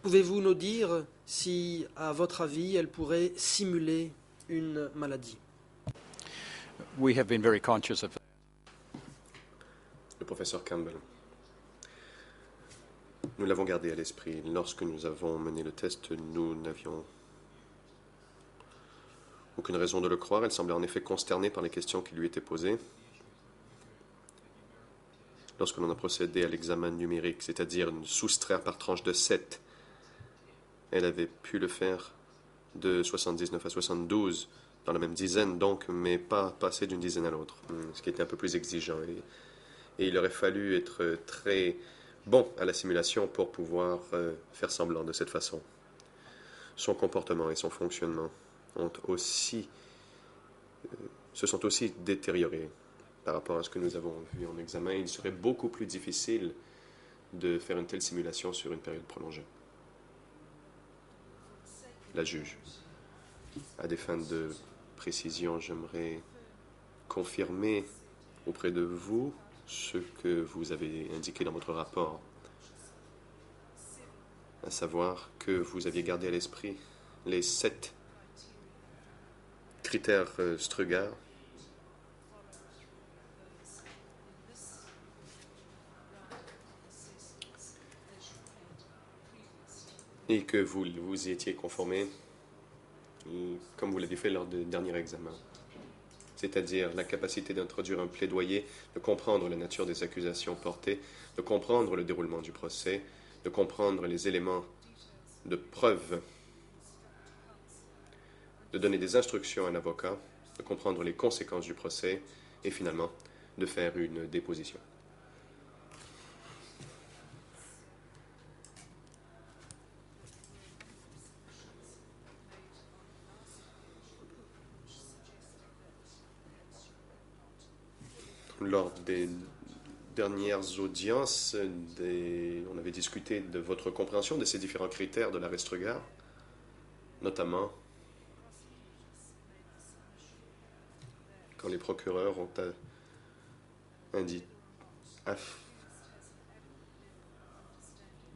Pouvez-vous nous dire si, à votre avis, elle pourrait simuler une maladie? We have been very conscious of Le professeur Campbell. Nous l'avons gardé à l'esprit. Lorsque nous avons mené le test, nous n'avions aucune raison de le croire. Elle semblait en effet consternée par les questions qui lui étaient posées. Lorsque l'on a procédé à l'examen numérique, c'est-à-dire soustraire par tranche de 7, elle avait pu le faire de 79 à 72, dans la même dizaine donc, mais pas passer d'une dizaine à l'autre, ce qui était un peu plus exigeant. Et il aurait fallu être très bon à la simulation pour pouvoir faire semblant de cette façon. Son comportement et son fonctionnement se sont aussi détériorés par rapport à ce que nous avons vu en examen. Il serait beaucoup plus difficile de faire une telle simulation sur une période prolongée. La juge. À des fins de précision, j'aimerais confirmer auprès de vous ce que vous avez indiqué dans votre rapport, à savoir que vous aviez gardé à l'esprit les 7 critères Strugger et que vous y étiez conformé comme vous l'avez fait lors du dernier examen, c'est-à-dire la capacité d'introduire un plaidoyer, de comprendre la nature des accusations portées, de comprendre le déroulement du procès, de comprendre les éléments de preuve, de donner des instructions à un avocat, de comprendre les conséquences du procès et finalement de faire une déposition. Lors des dernières audiences, on avait discuté de votre compréhension de ces différents critères de l'arrêt Strugger, notamment quand les procureurs ont indiqué,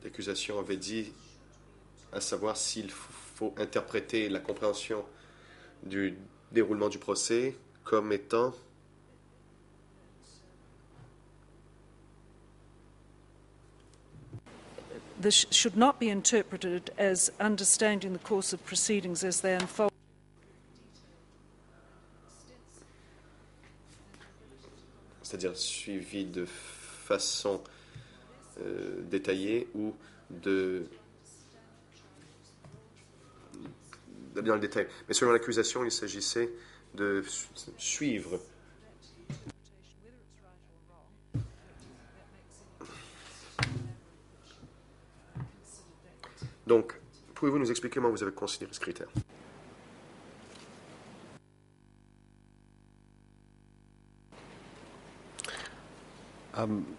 l'accusation avait dit à savoir s'il faut interpréter la compréhension du déroulement du procès comme étant This should not be interpreted as understanding the course of proceedings as they unfold. C'est-à-dire suivi de façon détaillée ou d'aller dans le détail. Mais selon l'accusation, il s'agissait de suivre. Donc, pouvez-vous nous expliquer comment vous avez considéré ce critère?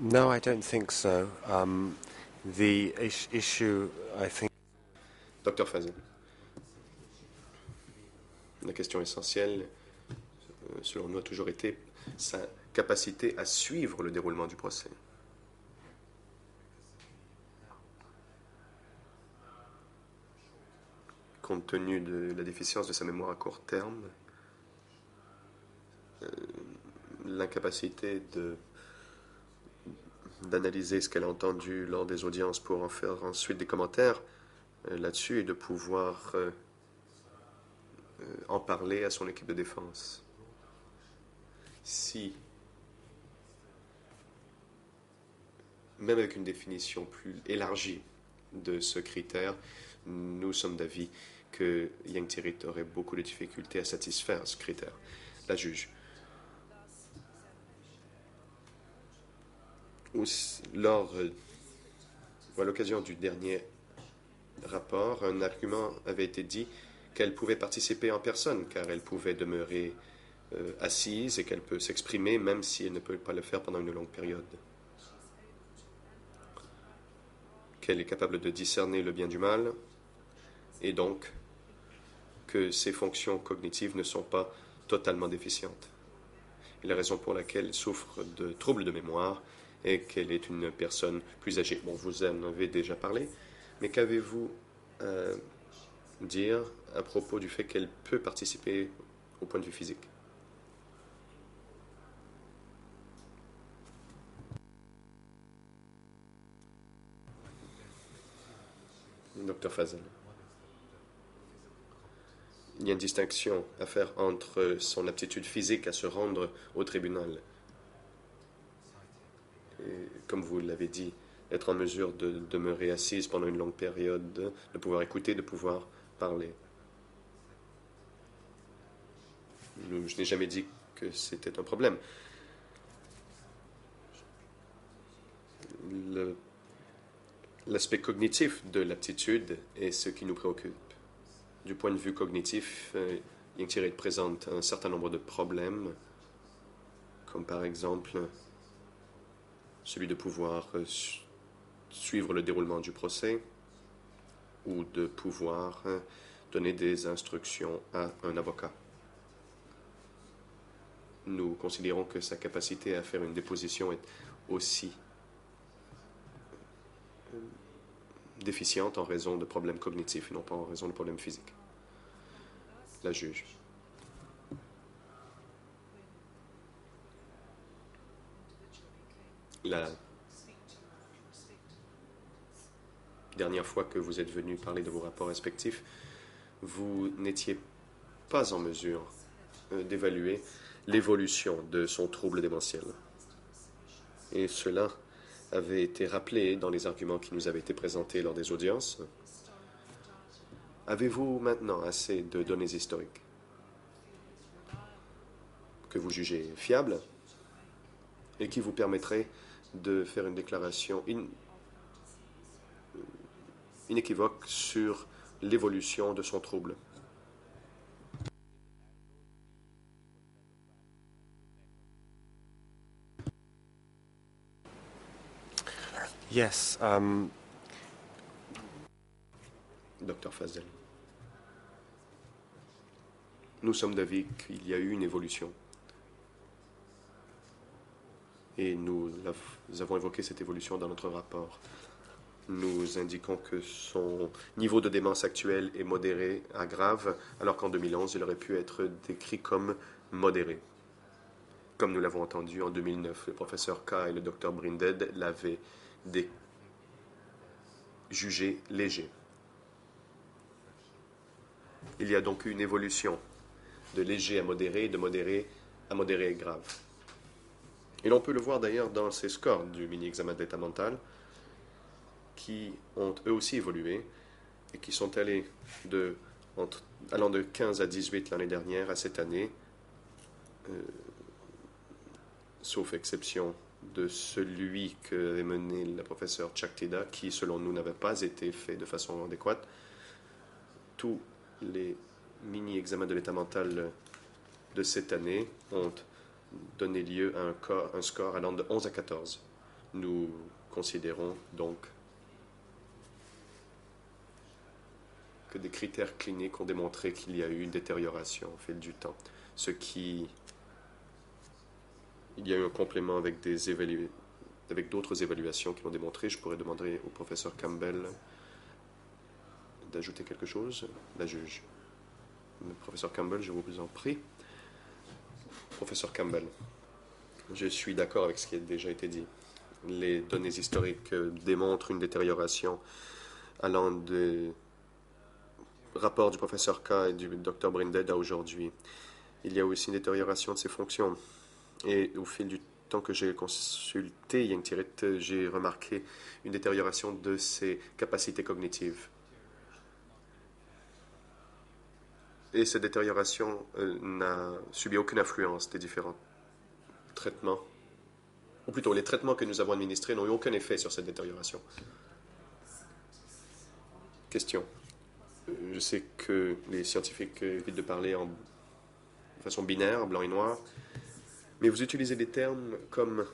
No, I don't think so. The issue, I think... Docteur Fazel. La question essentielle, selon nous, a toujours été sa capacité à suivre le déroulement du procès. Compte tenu de la déficience de sa mémoire à court terme, l'incapacité d'analyser ce qu'elle a entendu lors des audiences pour en faire ensuite des commentaires là-dessus et de pouvoir en parler à son équipe de défense. Si, même avec une définition plus élargie de ce critère, nous sommes d'avis que Yang Tirit aurait beaucoup de difficultés à satisfaire ce critère. La juge. À l'occasion du dernier rapport, un argument avait été dit qu'elle pouvait participer en personne, car elle pouvait demeurer assise et qu'elle peut s'exprimer même si elle ne peut pas le faire pendant une longue période. Qu'elle est capable de discerner le bien du mal et donc que ses fonctions cognitives ne sont pas totalement déficientes. Et la raison pour laquelle elle souffre de troubles de mémoire est qu'elle est une personne plus âgée. Bon, vous en avez déjà parlé, mais qu'avez-vous à dire à propos du fait qu'elle peut participer au point de vue physique? Dr. Fazel. Il y a une distinction à faire entre son aptitude physique à se rendre au tribunal et, comme vous l'avez dit, être en mesure de demeurer assise pendant une longue période, de pouvoir écouter, de pouvoir parler. Je n'ai jamais dit que c'était un problème. L'aspect cognitif de l'aptitude est ce qui nous préoccupe. Du point de vue cognitif, Yang Tirit présente un certain nombre de problèmes, comme par exemple celui de pouvoir suivre le déroulement du procès ou de pouvoir donner des instructions à un avocat. Nous considérons que sa capacité à faire une déposition est aussi déficiente en raison de problèmes cognitifs et non pas en raison de problèmes physiques. La juge. La dernière fois que vous êtes venu parler de vos rapports respectifs, vous n'étiez pas en mesure d'évaluer l'évolution de son trouble démentiel. Et cela avait été rappelé dans les arguments qui nous avaient été présentés lors des audiences. Avez-vous maintenant assez de données historiques que vous jugez fiables et qui vous permettraient de faire une déclaration inéquivoque sur l'évolution de son trouble? Yes. Dr. Fazel. Nous sommes d'avis qu'il y a eu une évolution. Et nous avons évoqué cette évolution dans notre rapport. Nous indiquons que son niveau de démence actuel est modéré à grave, alors qu'en 2011, il aurait pu être décrit comme modéré. Comme nous l'avons entendu en 2009, le professeur K et le Dr. Brinded l'avaient jugé léger. Il y a donc eu une évolution de léger à modéré, de modéré à modéré et grave. Et l'on peut le voir d'ailleurs dans ces scores du mini-examen d'état mental qui ont eux aussi évolué et qui sont allés allant de 15 à 18 l'année dernière à cette année, sauf exception de celui qu'avait mené le professeur Chaktida, qui selon nous n'avait pas été fait de façon adéquate. Tous les mini-examens de l'état mental de cette année ont donné lieu à un score allant de 11 à 14. Nous considérons donc que des critères cliniques ont démontré qu'il y a eu une détérioration au fil du temps, il y a eu un complément avec d'autres évaluations qui l'ont démontré. Je pourrais demander au professeur Campbell d'ajouter quelque chose. La juge. Le professeur Campbell, je vous en prie. Professeur Campbell, je suis d'accord avec ce qui a déjà été dit. Les données historiques démontrent une détérioration allant de rapport du professeur K et du Dr Brinded aujourd'hui. Il y a aussi une détérioration de ses fonctions. Et au fil du temps que j'ai consulté Yang Tirith, j'ai remarqué une détérioration de ses capacités cognitives. Et cette détérioration n'a subi aucune influence des différents traitements. Ou plutôt, les traitements que nous avons administrés n'ont eu aucun effet sur cette détérioration. Question. Je sais que les scientifiques évitent de parler en façon binaire, blanc et noir, mais vous utilisez des termes comme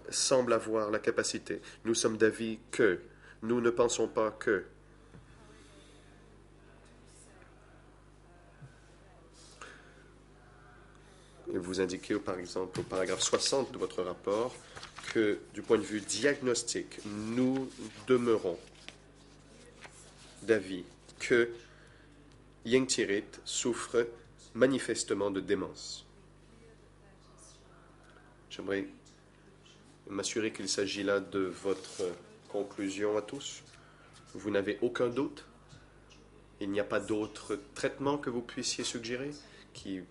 semble avoir la capacité. Nous sommes d'avis que. Nous ne pensons pas que. Et vous indiquez, par exemple, au paragraphe 60 de votre rapport, que du point de vue diagnostique, nous demeurons d'avis que Yang Tirith souffre manifestement de démence. J'aimerais m'assurer qu'il s'agit là de votre conclusion à tous. Vous n'avez aucun doute? Il n'y a pas d'autre traitement que vous puissiez suggérer qui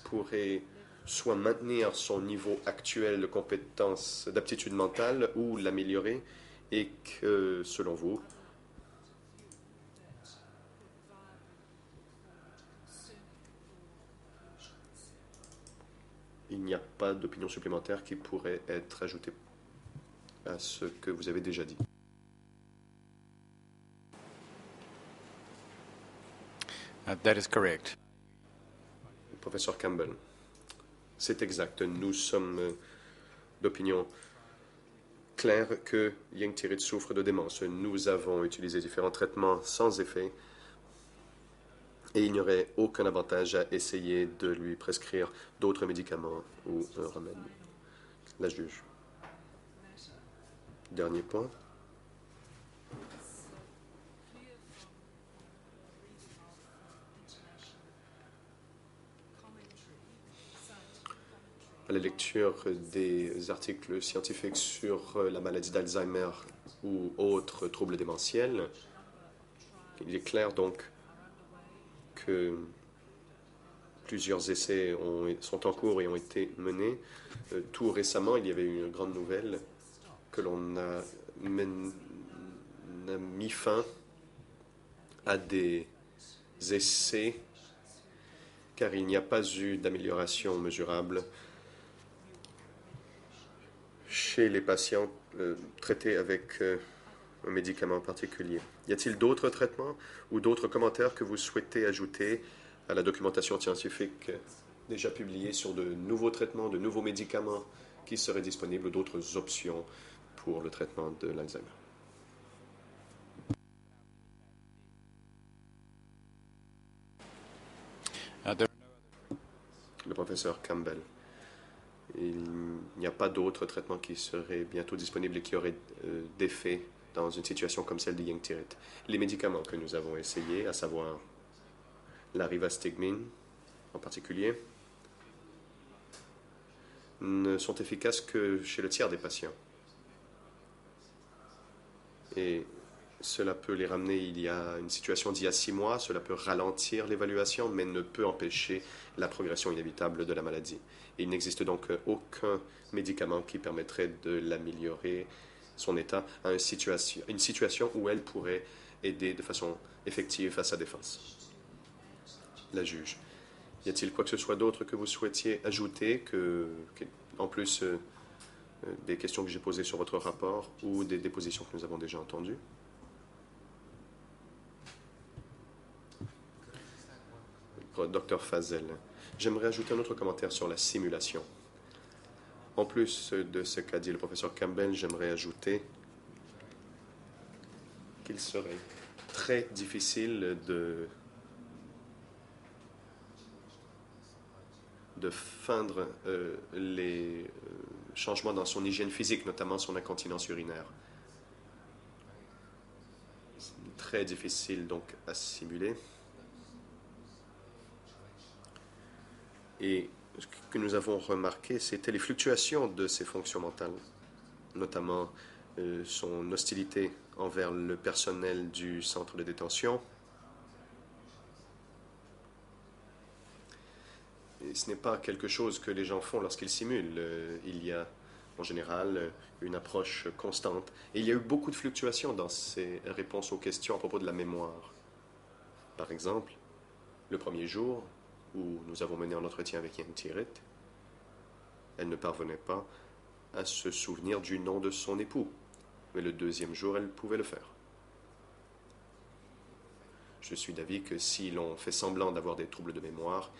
pourrait soit maintenir son niveau actuel de compétence, d'aptitude mentale ou l'améliorer et que, selon vous, il n'y a pas d'opinion supplémentaire qui pourrait être ajoutée à ce que vous avez déjà dit. That is correct. Professeur Campbell, c'est exact. Nous sommes d'opinion claire que Yang Tirith souffre de démence. Nous avons utilisé différents traitements sans effet et il n'y aurait aucun avantage à essayer de lui prescrire d'autres médicaments ou un remède. La juge. Dernier point. À la lecture des articles scientifiques sur la maladie d'Alzheimer ou autres troubles démentiels, il est clair donc que plusieurs essais sont en cours et ont été menés. Tout récemment, il y avait une grande nouvelle que l'on a mis fin à des essais car il n'y a pas eu d'amélioration mesurable chez les patients traités avec un médicament particulier. Y a-t-il d'autres traitements ou d'autres commentaires que vous souhaitez ajouter à la documentation scientifique déjà publiée sur de nouveaux traitements, de nouveaux médicaments qui seraient disponibles ou d'autres options pour le traitement de l'Alzheimer? Le professeur Campbell. Il n'y a pas d'autres traitements qui seraient bientôt disponibles et qui auraient d'effet dans une situation comme celle de Yang Tirith. Les médicaments que nous avons essayés, à savoir la rivastigmine en particulier, ne sont efficaces que chez le tiers des patients. Et cela peut les ramener il y a une situation d'il y a 6 mois, cela peut ralentir l'évaluation, mais ne peut empêcher la progression inévitable de la maladie. Et il n'existe donc aucun médicament qui permettrait de l'améliorer, son état, à une situation où elle pourrait aider de façon effective à sa défense. La juge. Y a-t-il quoi que ce soit d'autre que vous souhaitiez ajouter, en plus des questions que j'ai posées sur votre rapport ou des dépositions que nous avons déjà entendues? Dr Fazel, j'aimerais ajouter un autre commentaire sur la simulation. En plus de ce qu'a dit le professeur Campbell, j'aimerais ajouter qu'il serait très difficile de feindre les changements dans son hygiène physique, notamment son incontinence urinaire. C'est très difficile donc à simuler. Et ce que nous avons remarqué, c'était les fluctuations de ses fonctions mentales, notamment son hostilité envers le personnel du centre de détention Et ce n'est pas quelque chose que les gens font lorsqu'ils simulent. Il y a en général une approche constante. Et il y a eu beaucoup de fluctuations dans ces réponses aux questions à propos de la mémoire. Par exemple, le premier jour où nous avons mené un entretien avec Yang Tirit, elle ne parvenait pas à se souvenir du nom de son époux. Mais le deuxième jour, elle pouvait le faire. Je suis d'avis que si l'on fait semblant d'avoir des troubles de mémoire,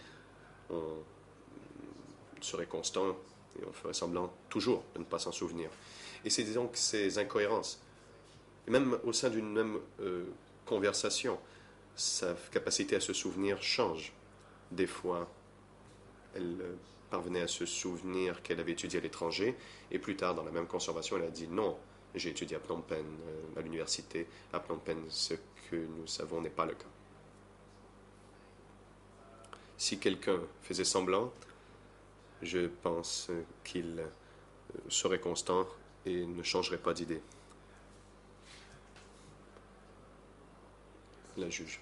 on serait constant et on ferait semblant toujours de ne pas s'en souvenir. Et c'est donc ces incohérences, et même au sein d'une même conversation, sa capacité à se souvenir change. Des fois, elle parvenait à se souvenir qu'elle avait étudié à l'étranger, et plus tard, dans la même conversation, elle a dit non, j'ai étudié à Phnom Penh, à l'université à Phnom Penh, ce que nous savons n'est pas le cas. Si quelqu'un faisait semblant, je pense qu'il serait constant et ne changerait pas d'idée. La juge.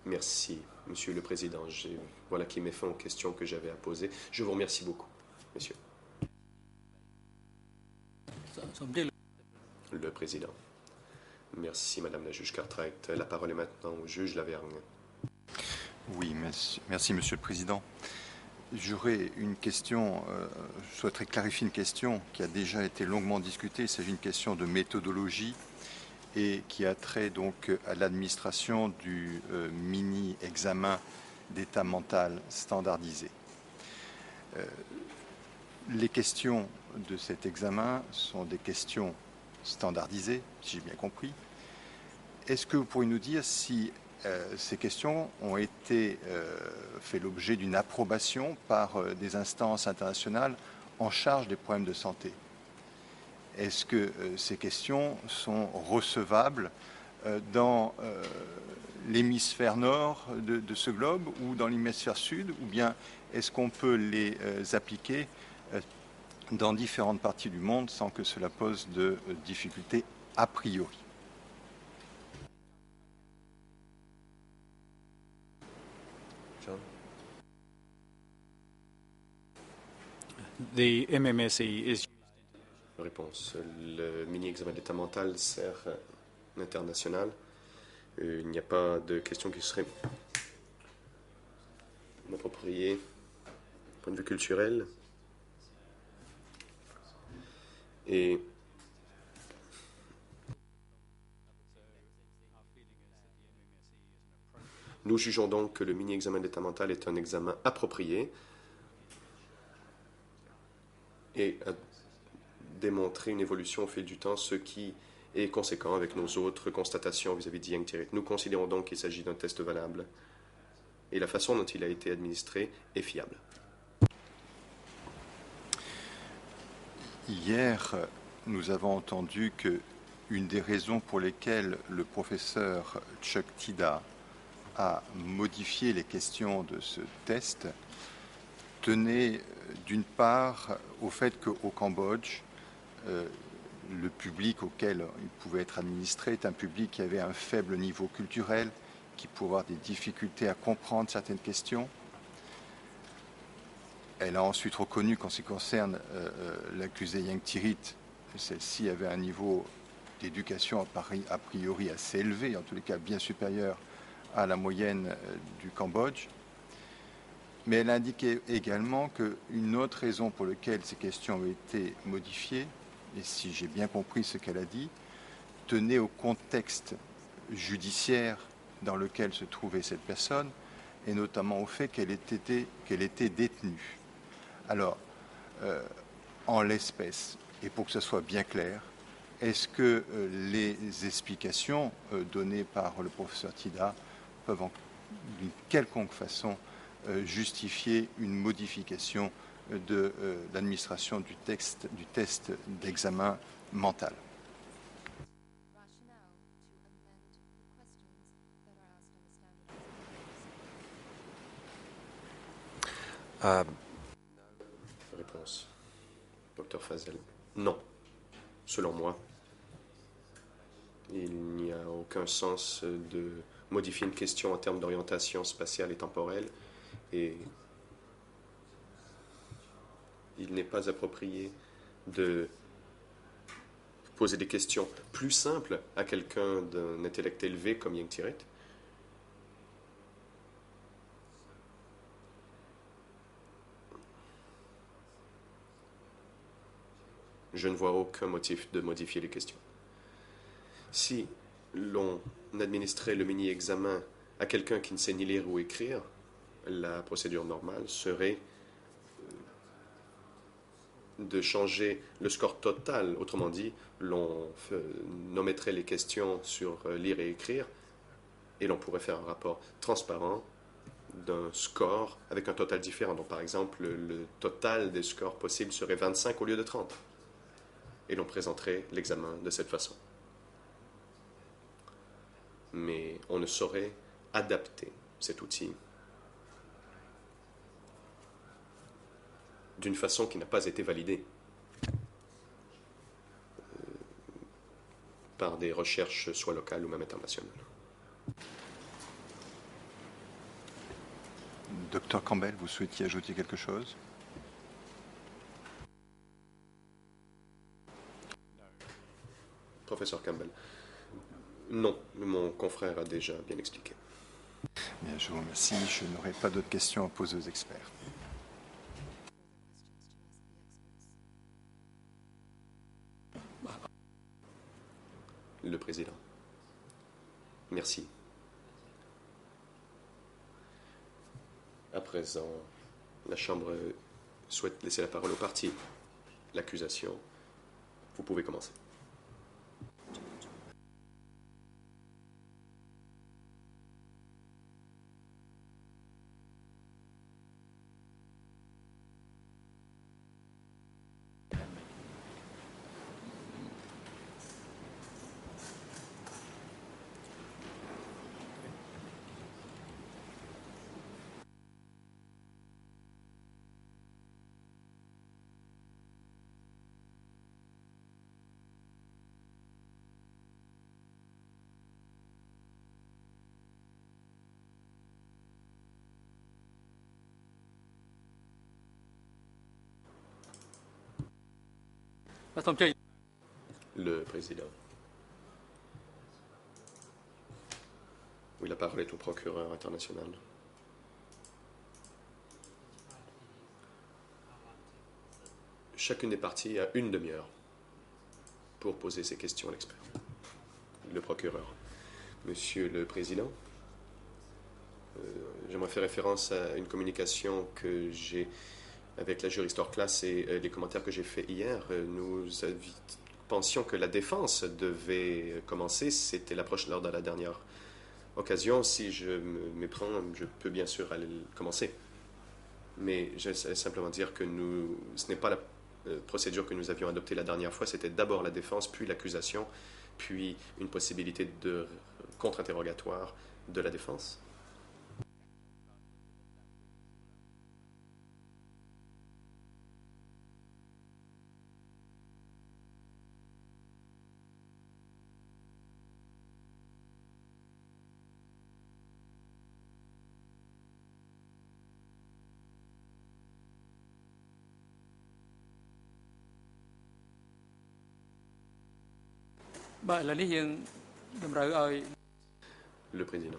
Merci, Monsieur le Président. Voilà qui met fin aux questions que j'avais à poser. Je vous remercie beaucoup, Monsieur. Le Président. Merci, Madame la juge Cartwright. La parole est maintenant au juge Lavergne. Oui, merci, Monsieur le Président. J'aurais une question, je souhaiterais clarifier une question qui a déjà été longuement discutée. Il s'agit d'une question de méthodologie et qui a trait donc à l'administration du mini-examen d'état mental standardisé. Les questions de cet examen sont des questions standardisées, si j'ai bien compris. Est-ce que vous pourriez nous dire si ces questions ont été fait l'objet d'une approbation par des instances internationales en charge des problèmes de santé? Est-ce que ces questions sont recevables dans l'hémisphère nord de ce globe ou dans l'hémisphère sud, ou bien est-ce qu'on peut les appliquer dans différentes parties du monde sans que cela pose de difficultés a priori? John? The MMSE is Réponse. Le mini-examen d'état mental sert international. Il n'y a pas de question qui serait appropriée du point de vue culturel. Et nous jugeons donc que le mini-examen d'état mental est un examen approprié et a démontré une évolution au fil du temps, ce qui est conséquent avec nos autres constatations vis-à-vis de Yang Tirit. Nous considérons donc qu'il s'agit d'un test valable et la façon dont il a été administré est fiable. Hier, nous avons entendu que une des raisons pour lesquelles le professeur Chuck Tida a modifié les questions de ce test tenait d'une part au fait qu'au Cambodge, le public auquel il pouvait être administré est un public qui avait un faible niveau culturel, qui pouvait avoir des difficultés à comprendre certaines questions. Elle a ensuite reconnu qu'en ce qui concerne l'accusé Yang Tirit, celle-ci avait un niveau d'éducation a priori assez élevé, en tous les cas bien supérieur à la moyenne du Cambodge. Mais elle a indiqué également qu'une autre raison pour laquelle ces questions ont été modifiées, et si j'ai bien compris ce qu'elle a dit, tenait au contexte judiciaire dans lequel se trouvait cette personne, et notamment au fait qu'elle était détenue. Alors, en l'espèce, et pour que ce soit bien clair, est-ce que les explications données par le professeur Tida peuvent d'une quelconque façon justifier une modification de l'administration du test d'examen mental? Réponse. Dr Fazel. Non. Selon moi, il n'y a aucun sens de modifier une question en termes d'orientation spatiale et temporelle. Et il n'est pas approprié de poser des questions plus simples à quelqu'un d'un intellect élevé comme Yang Tirith. Je ne vois aucun motif de modifier les questions. Si l'on administrait le mini-examen à quelqu'un qui ne sait ni lire ou écrire, la procédure normale serait de changer le score total. Autrement dit, l'on nommerait les questions sur lire et écrire et l'on pourrait faire un rapport transparent d'un score avec un total différent. Donc, par exemple, le total des scores possibles serait 25 au lieu de 30. Et l'on présenterait l'examen de cette façon. Mais on ne saurait adapter cet outil d'une façon qui n'a pas été validée par des recherches soit locales ou même internationales. Docteur Campbell, vous souhaitiez ajouter quelque chose? Professeur Campbell. Non, mon confrère a déjà bien expliqué. Bien, je vous remercie. Je n'aurai pas d'autres questions à poser aux experts. Le président. Merci. À présent, la Chambre souhaite laisser la parole au parti. L'accusation, vous pouvez commencer. Le président. Oui, la parole est au procureur international. Chacune des parties a une demi-heure pour poser ses questions à l'expert. Le procureur. Monsieur le président, j'aimerais faire référence à une communication que j'ai avec la jury Histoire Classe et les commentaires que j'ai faits hier. Nous pensions que la défense devait commencer. C'était l'approche lors de la dernière occasion. Si je me méprends, je peux bien sûr aller commencer. Mais j'essaie simplement dire que ce n'est pas la procédure que nous avions adoptée la dernière fois. C'était d'abord la défense, puis l'accusation, puis une possibilité de contre-interrogatoire de la défense. Le président.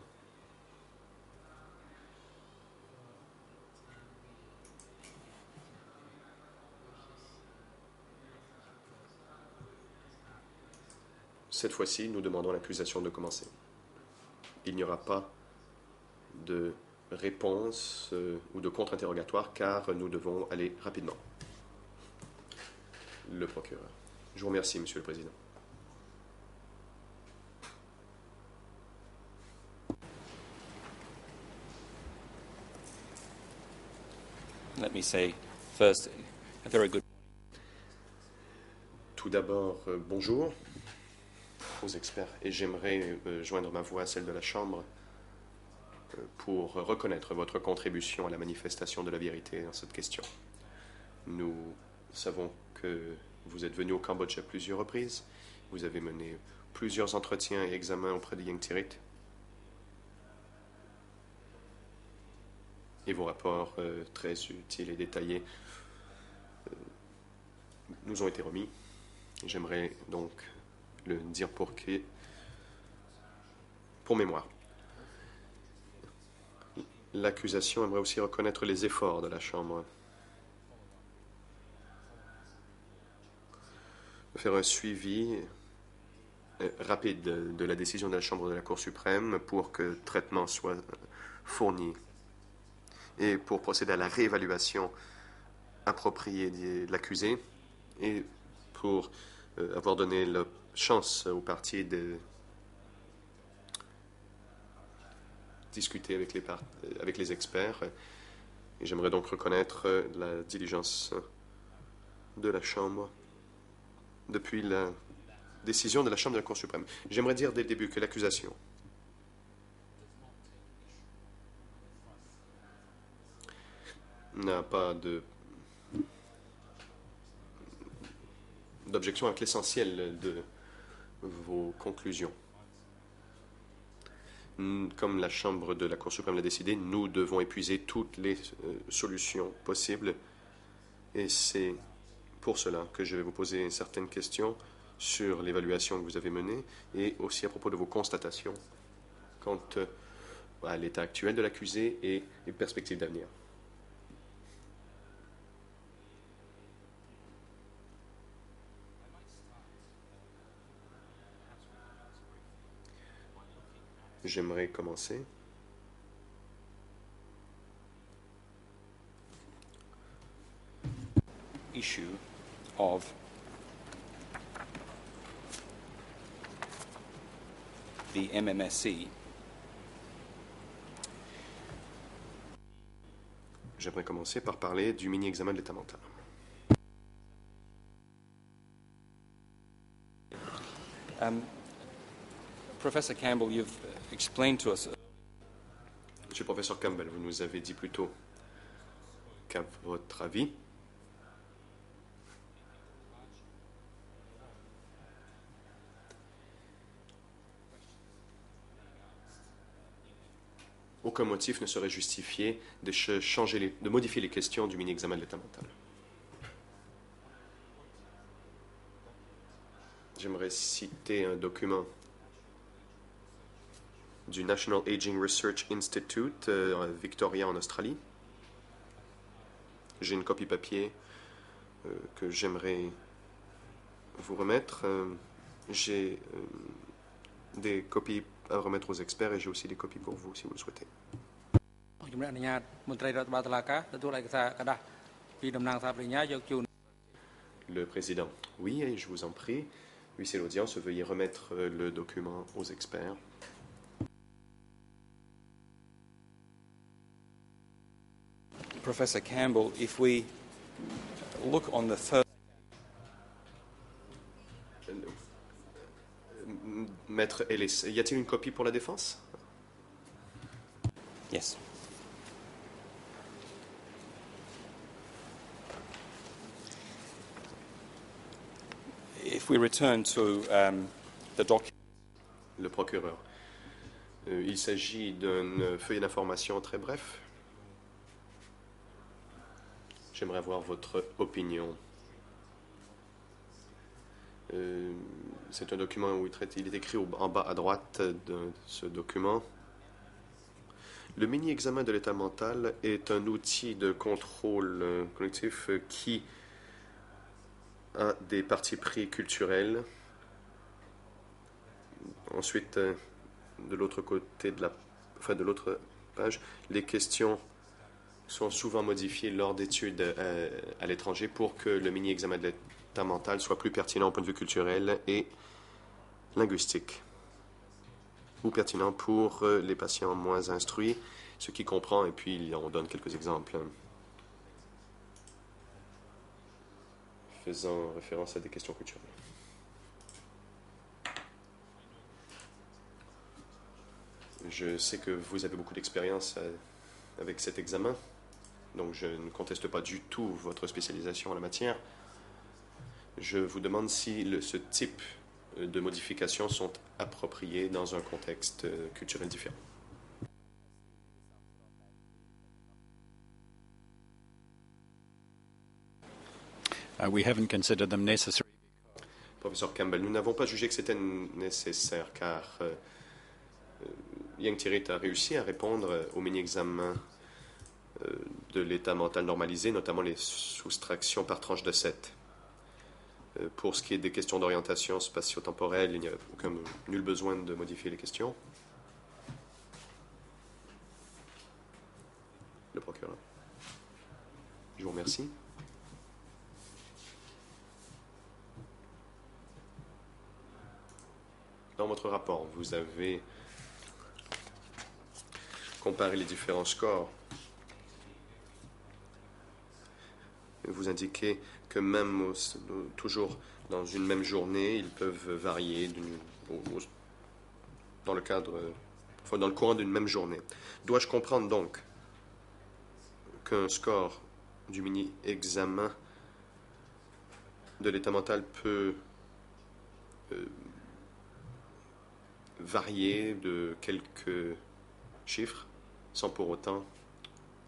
Cette fois-ci, nous demandons à l'accusation de commencer. Il n'y aura pas de réponse ou de contre-interrogatoire car nous devons aller rapidement. Le procureur. Je vous remercie, Monsieur le Président. Let me say first, a very good. Tout d'abord, bonjour aux experts et j'aimerais joindre ma voix à celle de la Chambre pour reconnaître votre contribution à la manifestation de la vérité dans cette question. Nous savons que vous êtes venu au Cambodge à plusieurs reprises, vous avez mené plusieurs entretiens et examens auprès de Yang Tirith. Et vos rapports très utiles et détaillés nous ont été remis. J'aimerais donc le dire pour mémoire. L'accusation aimerait aussi reconnaître les efforts de la Chambre, de faire un suivi rapide de la décision de la Chambre de la Cour suprême pour que traitement soit fourni et pour procéder à la réévaluation appropriée de l'accusé et pour avoir donné la chance aux parties de discuter avec les experts. Et j'aimerais donc reconnaître la diligence de la Chambre depuis la décision de la Chambre de la Cour suprême. J'aimerais dire dès le début que l'accusation n'a pas d'objection avec l'essentiel de vos conclusions. Comme la Chambre de la Cour suprême l'a décidé, nous devons épuiser toutes les solutions possibles. Et c'est pour cela que je vais vous poser certaines questions sur l'évaluation que vous avez menée et aussi à propos de vos constatations quant à l'état actuel de l'accusé et les perspectives d'avenir. J'aimerais commencer issue of the MMSC. J'aimerais commencer par parler du mini-examen de l'état mental. Professor Campbell, you've explained to us. Monsieur le professeur Campbell, vous nous avez dit plus tôt qu'à votre avis, aucun motif ne serait justifié de modifier les questions du mini-examen de l'état mental. J'aimerais citer un document du National Aging Research Institute à Victoria, en Australie. J'ai une copie papier que j'aimerais vous remettre. J'ai des copies à remettre aux experts et j'ai aussi des copies pour vous si vous le souhaitez. Le président, oui, et je vous en prie, huissier l'audience, veuillez remettre le document aux experts. Professor Campbell, if we look on the first. Maître Ellis, y a-t-il une copie pour la défense? Yes. If we return to the document. Le procureur. Il s'agit d'un feuillet d'information très bref. J'aimerais avoir votre opinion. C'est un document où il est écrit en bas à droite de ce document. Le mini-examen de l'état mental est un outil de contrôle cognitif qui a des partis pris culturels. Ensuite, de l'autre côté de l'autre page, les questions sont souvent modifiées lors d'études à l'étranger pour que le mini-examen de l'état mental soit plus pertinent au point de vue culturel et linguistique, ou pertinent pour les patients moins instruits, ce qui comprend, et puis on donne quelques exemples faisant référence à des questions culturelles. Je sais que vous avez beaucoup d'expérience avec cet examen, donc je ne conteste pas du tout votre spécialisation en la matière. Je vous demande si ce type de modifications sont appropriées dans un contexte culturel différent. We haven't considered them necessary. Professeur Campbell, nous n'avons pas jugé que c'était nécessaire car Yang Tirith a réussi à répondre au mini-examen de l'état mental normalisé, notamment les soustractions par tranche de 7. Pour ce qui est des questions d'orientation spatio-temporelle, il n'y a nul besoin de modifier les questions. Le procureur. Je vous remercie. Dans votre rapport, vous avez comparé les différents scores. Vous indiquez que même toujours dans une même journée, ils peuvent varier dans le courant d'une même journée. Dois-je comprendre donc qu'un score du mini-examen de l'état mental peut varier de quelques chiffres sans pour autant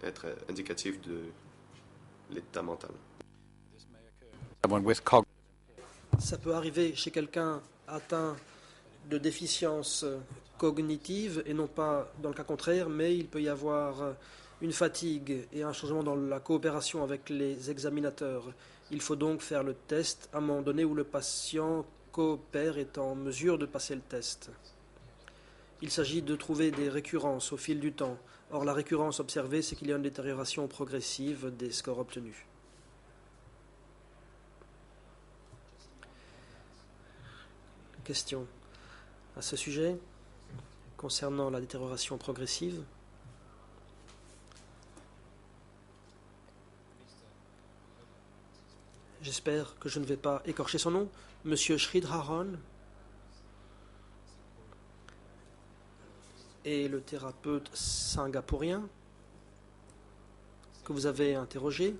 être indicatif de l'état mental? Ça peut arriver chez quelqu'un atteint de déficience cognitive et non pas dans le cas contraire, mais il peut y avoir une fatigue et un changement dans la coopération avec les examinateurs. Il faut donc faire le test à un moment donné où le patient coopère et est en mesure de passer le test. Il s'agit de trouver des récurrences au fil du temps. Or, la récurrence observée, c'est qu'il y a une détérioration progressive des scores obtenus. Question à ce sujet concernant la détérioration progressive. J'espère que je ne vais pas écorcher son nom. Monsieur Sridharan est le thérapeute singapourien que vous avez interrogé.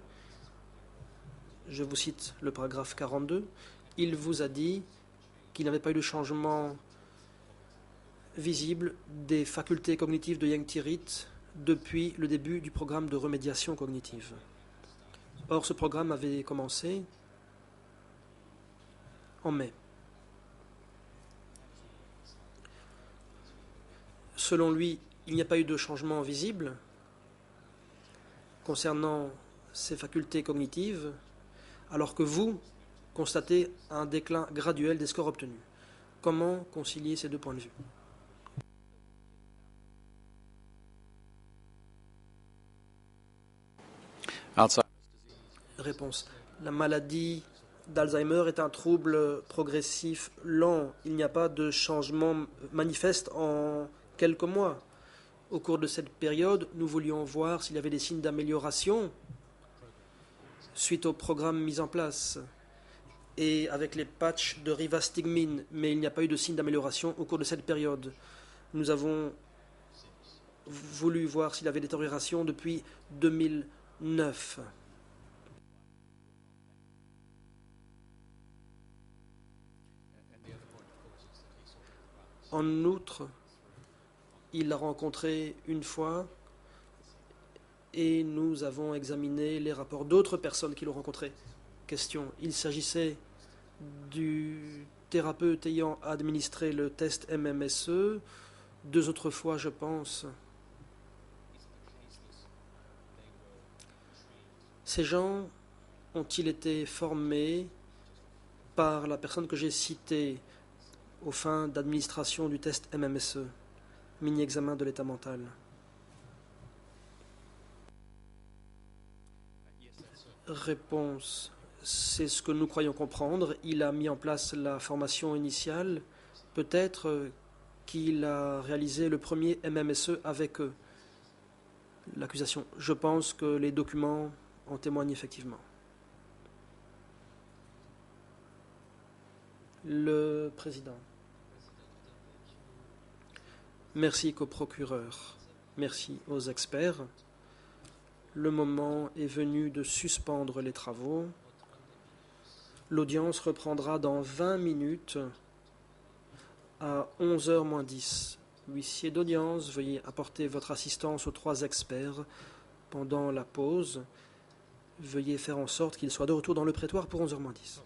Je vous cite le paragraphe 42. Il vous a dit qu'il n'avait pas eu de changement visible des facultés cognitives de Yang Tirith depuis le début du programme de remédiation cognitive. Or, ce programme avait commencé en mai. Selon lui, il n'y a pas eu de changement visible concernant ses facultés cognitives, alors que vous constatez un déclin graduel des scores obtenus. Comment concilier ces deux points de vue? Réponse. La maladie d'Alzheimer est un trouble progressif lent. Il n'y a pas de changement manifeste en quelques mois. Au cours de cette période, nous voulions voir s'il y avait des signes d'amélioration suite au programme mis en place et avec les patchs de rivastigmine, mais il n'y a pas eu de signe d'amélioration au cours de cette période. Nous avons voulu voir s'il y avait des détériorations depuis 2009. En outre, il l'a rencontré une fois et nous avons examiné les rapports d'autres personnes qui l'ont rencontré. Question. Il s'agissait du thérapeute ayant administré le test MMSE, 2 autres fois, je pense. Ces gens ont-ils été formés par la personne que j'ai citée aux fins d'administration du test MMSE, mini-examen de l'état mental? Réponse. C'est ce que nous croyons comprendre. Il a mis en place la formation initiale. Peut-être qu'il a réalisé le premier MMSE avec eux. L'accusation. Je pense que les documents en témoignent effectivement. Le président. Merci qu'au procureur. Merci aux experts. Le moment est venu de suspendre les travaux. L'audience reprendra dans 20 minutes à 11h moins 10. Huissier d'audience, veuillez apporter votre assistance aux 3 experts pendant la pause. Veuillez faire en sorte qu'il soit de retour dans le prétoire pour 11h moins 10.